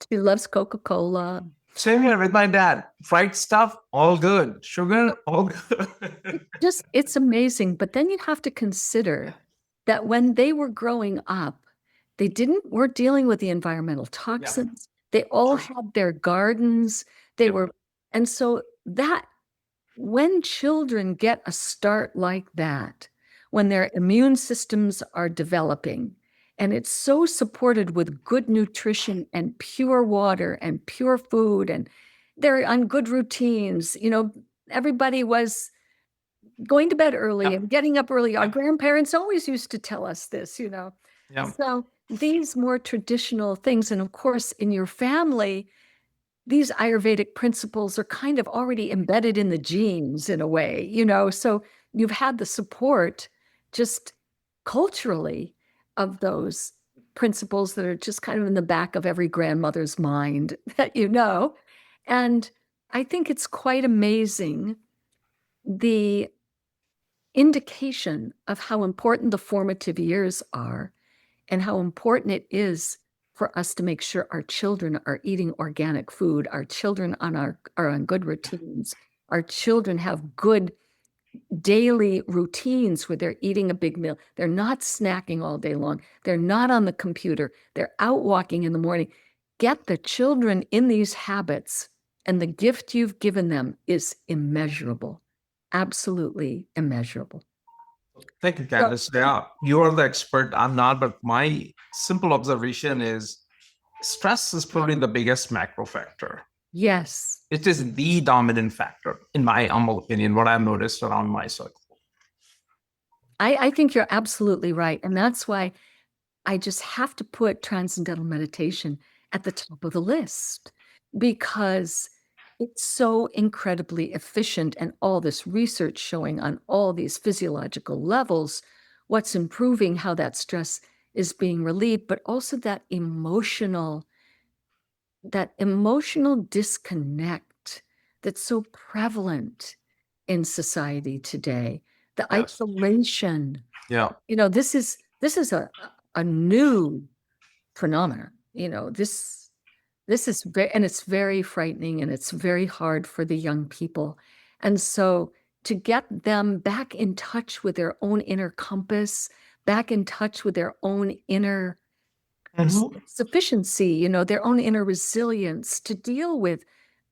she loves Coca-Cola. Same here with my dad. Fried stuff, all good. Sugar, all good. It's amazing. But then you have to consider that when they were growing up, they weren't dealing with the environmental toxins. Yeah. They all had their gardens. And so that when children get a start like that, when their immune systems are developing, and it's so supported with good nutrition and pure water and pure food, and they're on good routines. Everybody was going to bed early and getting up early. Our grandparents always used to tell us this, Yeah. So these more traditional things, and of course, in your family, these Ayurvedic principles are kind of already embedded in the genes in a way, so you've had the support just culturally of those principles that are just kind of in the back of every grandmother's mind that And I think it's quite amazing the indication of how important the formative years are and how important it is for us to make sure our children are eating organic food, our children are on good routines, our children have good daily routines where they're eating a big meal. They're not snacking all day long. They're not on the computer. They're out walking in the morning. Get the children in these habits, and the gift you've given them is immeasurable, absolutely immeasurable. Thank you, Candace. Yeah, you are the expert. I'm not, but my simple observation is stress is probably the biggest macro factor. Yes. It is the dominant factor, in my humble opinion, what I've noticed around my circle. I think you're absolutely right. And that's why I just have to put Transcendental Meditation at the top of the list, because it's so incredibly efficient, and all this research showing on all these physiological levels what's improving, how that stress is being relieved, but also that emotional disconnect that's so prevalent in society today. The Yes. isolation. Yeah. This is a new phenomenon. This is and it's very frightening, and it's very hard for the young people. And so to get them back in touch with their own inner compass, back in touch with their own inner sufficiency, their own inner resilience to deal with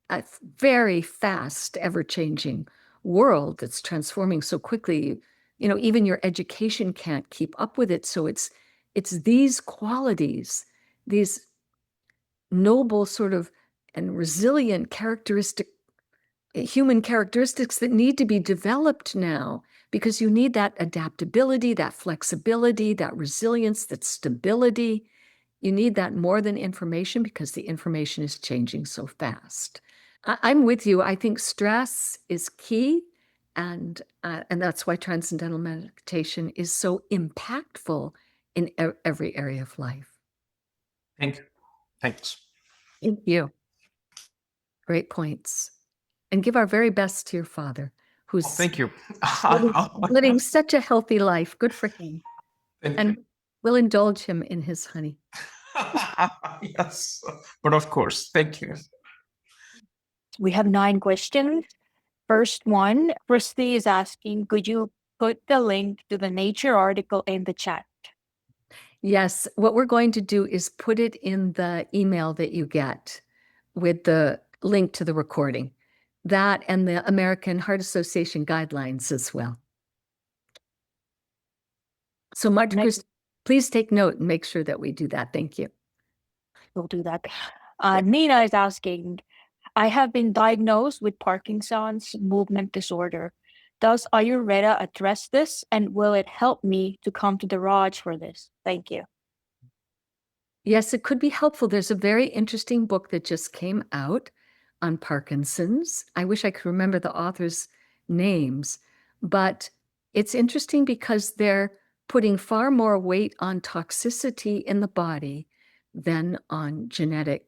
a very fast, ever-changing world that's transforming so quickly. Even your education can't keep up with it. So it's these qualities, these noble sort of and resilient human characteristics that need to be developed now, because you need that adaptability, that flexibility, that resilience, that stability. You need that more than information, because the information is changing so fast. I'm with you. I think stress is key, and that's why Transcendental Meditation is so impactful in every area of life. Thank you. Thanks. Thank you. Great points. And give our very best to your father, who's Thank you. living such a healthy life. Good for him. And we'll indulge him in his honey. Yes, but of course. Thank you. We have 9 questions. First one, Christy is asking, could you put the link to the Nature article in the chat? Yes, what we're going to do is put it in the email that you get with the link to the recording. That and the American Heart Association guidelines as well. So much, Chris, please take note and make sure that we do that. Thank you. We'll do that. Nina is asking, I have been diagnosed with Parkinson's movement disorder. Does Ayurveda address this, and will it help me to come to the Raj for this? Thank you. Yes, it could be helpful. There's a very interesting book that just came out on Parkinson's. I wish I could remember the authors' names, but it's interesting because they're putting far more weight on toxicity in the body than on genetic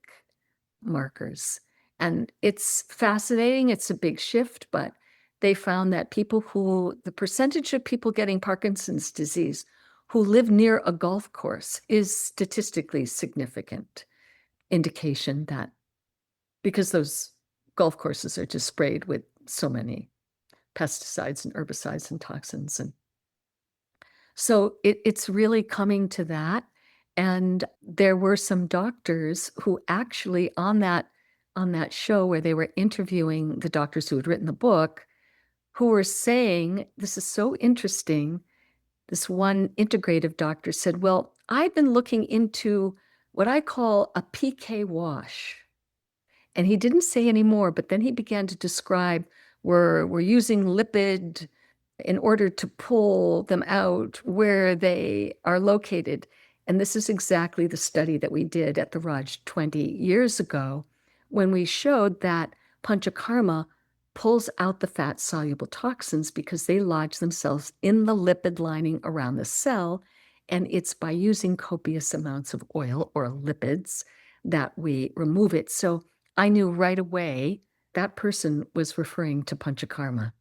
markers. And it's fascinating. It's a big shift, but they found that the percentage of people getting Parkinson's disease who live near a golf course is statistically significant indication that, because those golf courses are just sprayed with so many pesticides and herbicides and toxins. And so it's really coming to that. And there were some doctors who actually on that show where they were interviewing the doctors who had written the book, who were saying, this is so interesting. This one integrative doctor said, well, I've been looking into what I call a PK wash. And he didn't say any more, but then he began to describe we're using lipid in order to pull them out where they are located. And this is exactly the study that we did at the Raj 20 years ago, when we showed that panchakarma pulls out the fat-soluble toxins because they lodge themselves in the lipid lining around the cell, and it's by using copious amounts of oil or lipids that we remove it. So I knew right away that person was referring to panchakarma.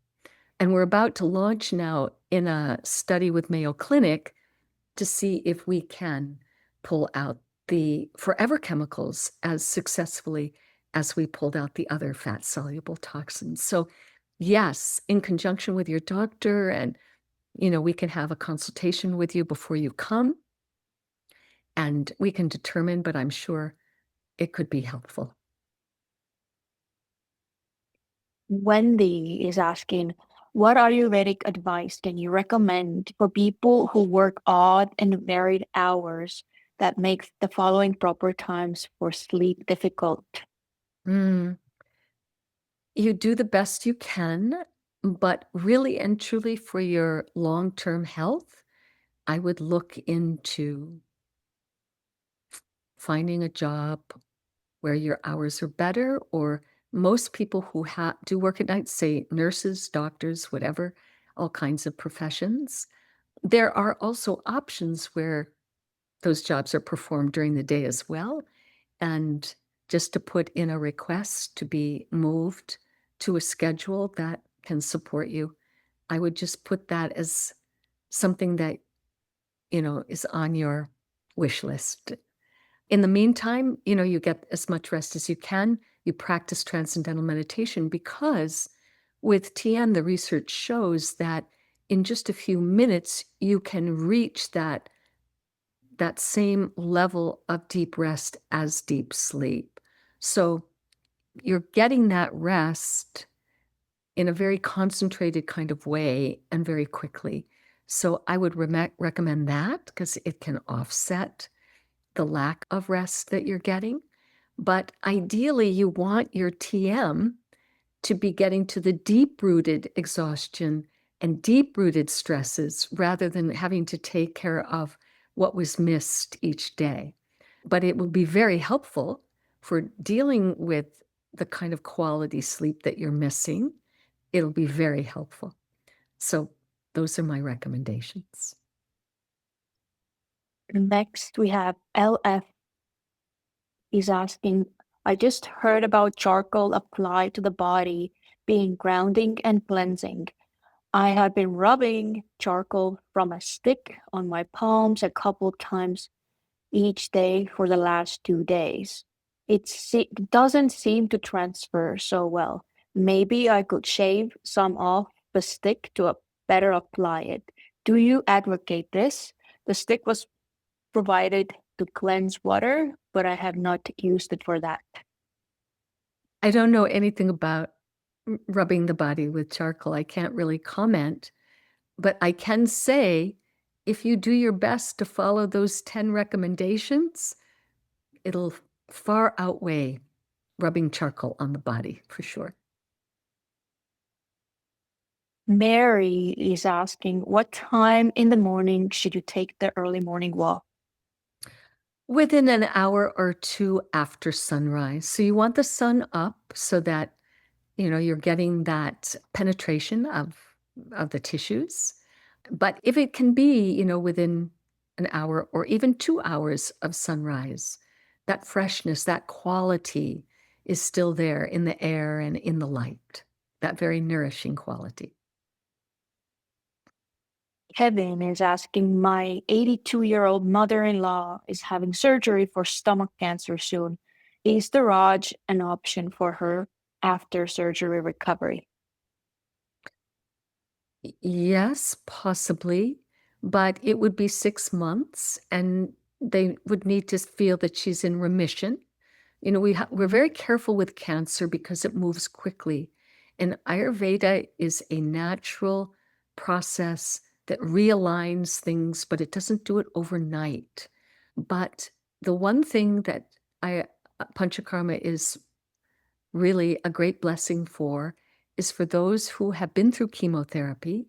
And we're about to launch now in a study with Mayo Clinic to see if we can pull out the forever chemicals as successfully as we pulled out the other fat-soluble toxins. So yes, in conjunction with your doctor, and we can have a consultation with you before you come, and we can determine, but I'm sure it could be helpful. Wendy is asking, what Ayurvedic advice can you recommend for people who work odd and varied hours that makes the following proper times for sleep difficult? You do the best you can, but really and truly for your long-term health, I would look into finding a job where your hours are better, or most people who do work at night, say nurses, doctors, whatever, all kinds of professions. There are also options where those jobs are performed during the day as well. And just to put in a request to be moved to a schedule that can support you, I would just put that as something that, is on your wish list. In the meantime, you get as much rest as you can. You practice transcendental meditation because with TM, the research shows that in just a few minutes, you can reach that same level of deep rest as deep sleep. So you're getting that rest in a very concentrated kind of way and very quickly. So I would recommend that because it can offset the lack of rest that you're getting. But ideally, you want your TM to be getting to the deep-rooted exhaustion and deep-rooted stresses rather than having to take care of what was missed each day. But it will be very helpful for dealing with the kind of quality sleep that you're missing. It'll be very helpful. So those are my recommendations. Next, we have LF is asking, I just heard about charcoal applied to the body being grounding and cleansing. I have been rubbing charcoal from a stick on my palms a couple times each day for the last 2 days. It doesn't seem to transfer so well. Maybe I could shave some off the stick to better apply it. Do you advocate this? The stick was provided to cleanse water, but I have not used it for that. I don't know anything about rubbing the body with charcoal. I can't really comment, but I can say if you do your best to follow those 10 recommendations, it'll far outweigh rubbing charcoal on the body for sure. Mary is asking, what time in the morning should you take the early morning walk? Within an hour or two after sunrise. So you want the sun up so that, you're getting that penetration of the tissues. But if it can be, within an hour or even 2 hours of sunrise, that freshness, that quality is still there in the air and in the light, that very nourishing quality. Kevin is asking, my 82-year-old mother-in-law is having surgery for stomach cancer soon. Is the Raj an option for her after surgery recovery? Yes, possibly, but it would be 6 months, and they would need to feel that she's in remission. We're very careful with cancer because it moves quickly, and Ayurveda is a natural process that realigns things, but it doesn't do it overnight. But the one thing that Panchakarma is really a great blessing for is for those who have been through chemotherapy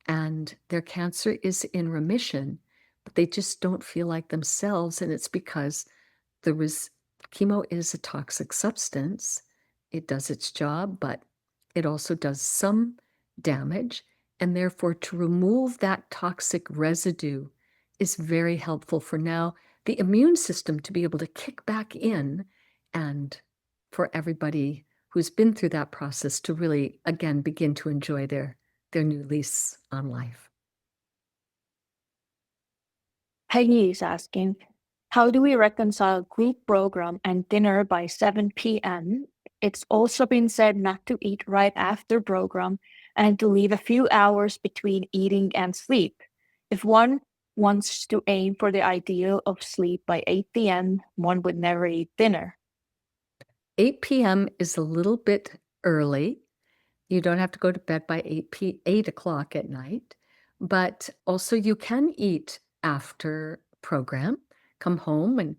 and their cancer is in remission, but they just don't feel like themselves. And it's because the chemo is a toxic substance. It does its job, but it also does some damage. And therefore, to remove that toxic residue is very helpful for now the immune system to be able to kick back in, and for everybody who's been through that process to really, again, begin to enjoy their new lease on life. Peggy is asking, how do we reconcile group program and dinner by 7 p.m.? It's also been said not to eat right after program and to leave a few hours between eating and sleep. If one wants to aim for the ideal of sleep by 8 p.m., one would never eat dinner. 8 p.m. is a little bit early. You don't have to go to bed by 8 o'clock at night, but also you can eat after program, come home and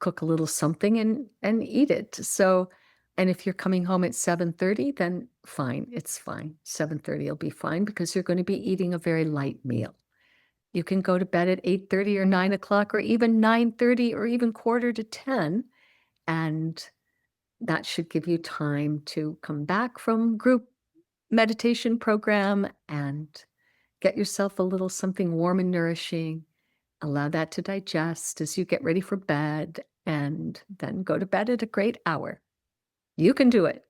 cook a little something and eat it. So, and if you're coming home at 7:30, then fine, it's fine. 7:30 will be fine because you're going to be eating a very light meal. You can go to bed at 8:30 or 9 o'clock or even 9:30 or even quarter to 10, and that should give you time to come back from group meditation program and get yourself a little something warm and nourishing. Allow that to digest as you get ready for bed, and then go to bed at a great hour. You can do it.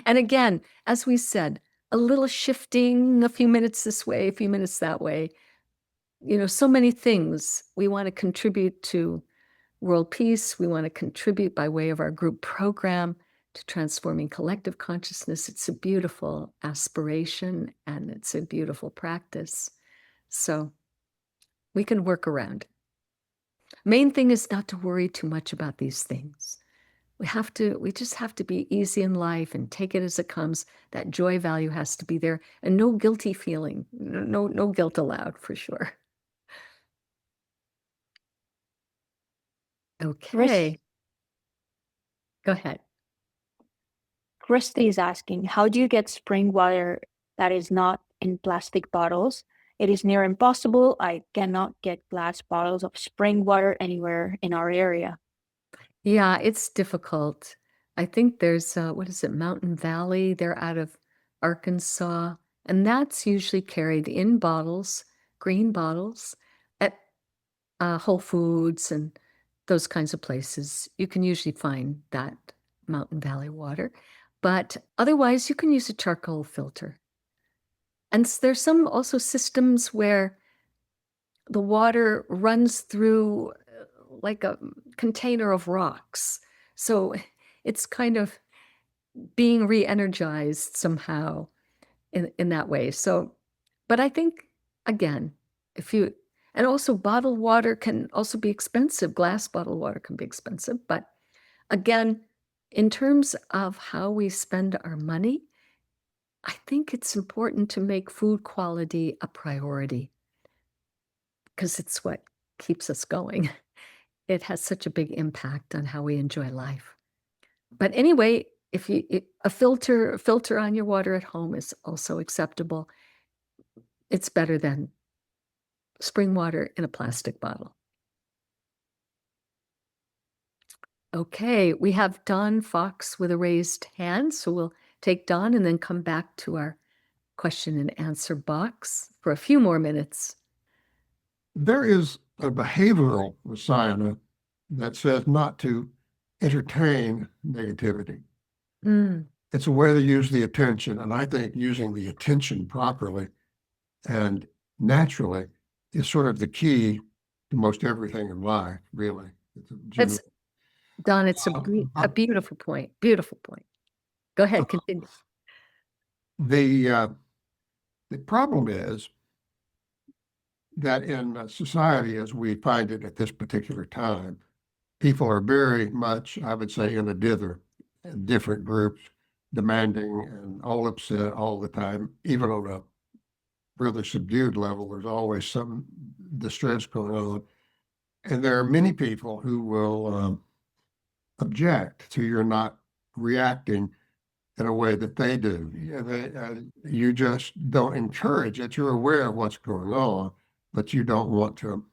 And again, as we said, a little shifting, a few minutes this way, a few minutes that way. So many things we want to contribute to world peace. We want to contribute by way of our group program to transforming collective consciousness. It's a beautiful aspiration and it's a beautiful practice. So we can work around it. Main thing is not to worry too much about these things. We just have to be easy in life and take it as it comes. That joy value has to be there, and no guilty feeling. No guilt allowed, for sure. Okay. Go ahead. Christy is asking, how do you get spring water that is not in plastic bottles? It is near impossible. I cannot get glass bottles of spring water anywhere in our area. Yeah, it's difficult. I think there's, what is it, Mountain Valley? They're out of Arkansas, and that's usually carried in bottles, green bottles, at Whole Foods and those kinds of places. You can usually find that Mountain Valley water, but otherwise you can use a charcoal filter. And there's some also systems where the water runs through like a container of rocks. So it's kind of being re-energized somehow in that way. So, but I think, again, and also bottled water can also be expensive. Glass bottled water can be expensive. But again, in terms of how we spend our money, I think it's important to make food quality a priority because it's what keeps us going. It has such a big impact on how we enjoy life. But anyway, a filter on your water at home is also acceptable. It's better than spring water in a plastic bottle. Okay, we have Don Fox with a raised hand, so we'll take Don and then come back to our question and answer box for a few more minutes. There is a behavioral science that says not to entertain negativity. It's a way to use the attention, and I think using the attention properly and naturally is sort of the key to most everything in life, really. Don, it's a beautiful point. Beautiful point. Go ahead, continue. The problem is that in society, as we find it at this particular time, people are very much, I would say, in a dither, in different groups, demanding and all upset all the time, even on a really subdued level. There's always some distress going on. And there are many people who will object to your not reacting in a way that they do. You just don't encourage it. You're aware of what's going on, but you don't want to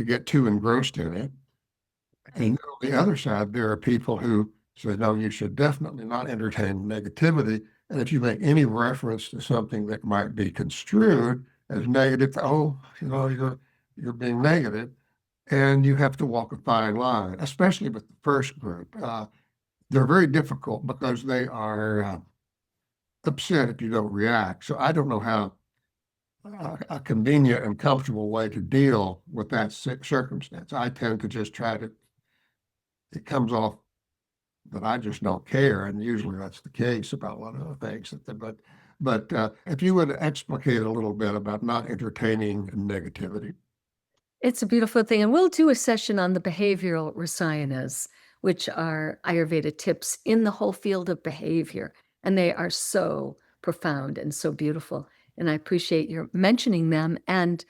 get too engrossed in it. And on the other side, there are people who say, no, you should definitely not entertain negativity. And if you make any reference to something that might be construed as negative, oh, you're being negative, and you have to walk a fine line, especially with the first group. They're very difficult because they are upset if you don't react. So I don't know how a convenient and comfortable way to deal with that circumstance. I tend to just it comes off that I just don't care, and usually that's the case about a lot of the things. But if you would explicate a little bit about not entertaining negativity. It's a beautiful thing. And we'll do a session on the behavioral rasayanas, which are Ayurveda tips in the whole field of behavior. And they are so profound and so beautiful. And I appreciate your mentioning them. And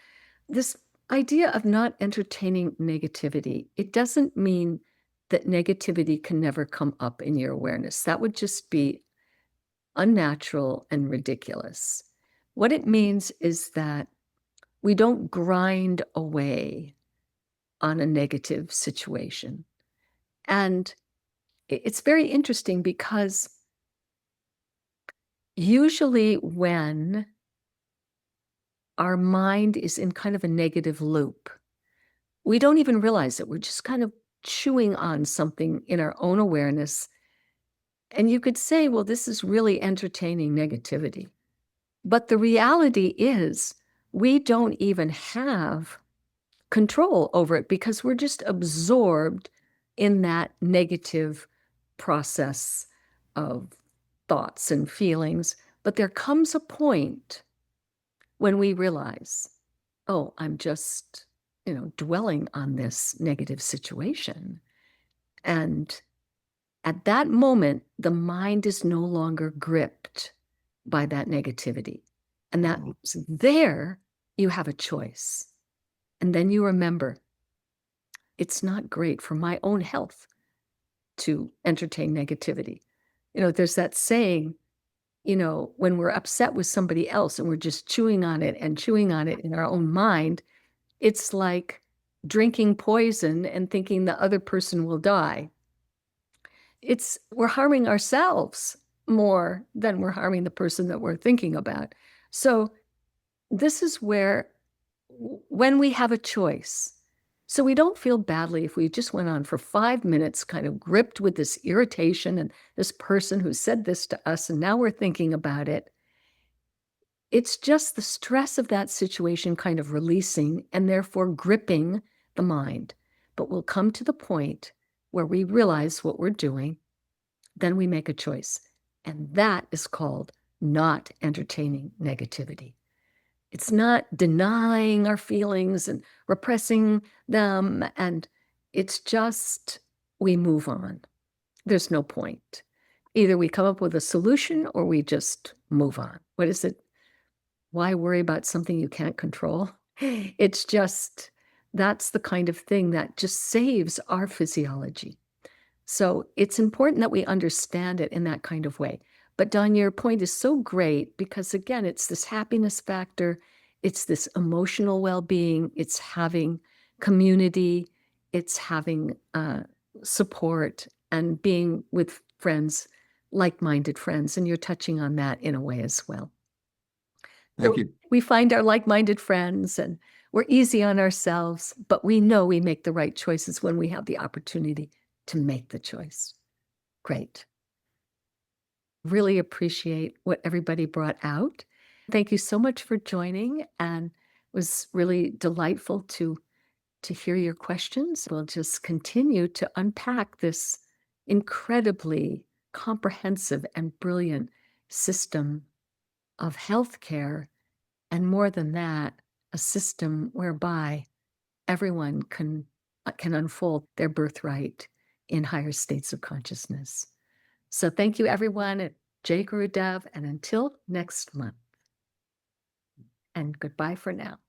this idea of not entertaining negativity, it doesn't mean that negativity can never come up in your awareness. That would just be unnatural and ridiculous. What it means is that we don't grind away on a negative situation. And it's very interesting because usually when our mind is in kind of a negative loop, we don't even realize it. We're just kind of chewing on something in our own awareness. And you could say, well, this is really entertaining negativity. But the reality is we don't even have control over it because we're just absorbed in that negative process of thoughts and feelings. But there comes a point when we realize, oh, I'm just, dwelling on this negative situation. And at that moment, the mind is no longer gripped by that negativity. And that's there you have a choice. And then you remember, it's not great for my own health to entertain negativity. There's that saying, when we're upset with somebody else and we're just chewing on it in our own mind, it's like drinking poison and thinking the other person will die. We're harming ourselves more than we're harming the person that we're thinking about. So this is where, when we have a choice, so we don't feel badly if we just went on for 5 minutes kind of gripped with this irritation and this person who said this to us, and now we're thinking about it. It's just the stress of that situation kind of releasing and therefore gripping the mind. But we'll come to the point where we realize what we're doing, then we make a choice. And that is called not entertaining negativity. It's not denying our feelings and repressing them. And it's just, we move on. There's no point. Either we come up with a solution or we just move on. What is it? Why worry about something you can't control? It's just, that's the kind of thing that just saves our physiology. So it's important that we understand it in that kind of way. But Dawn, your point is so great because, again, it's this happiness factor, it's this emotional well-being, it's having community, it's having support and being with friends, like-minded friends. And you're touching on that in a way as well. Thank you. We find our like-minded friends and we're easy on ourselves, but we know we make the right choices when we have the opportunity to make the choice. Great. Really appreciate what everybody brought out. Thank you so much for joining, and it was really delightful to hear your questions. We'll just continue to unpack this incredibly comprehensive and brilliant system of healthcare, and more than that, a system whereby everyone can unfold their birthright in higher states of consciousness. So thank you, everyone, at Jai Gurudev, and until next month. And goodbye for now.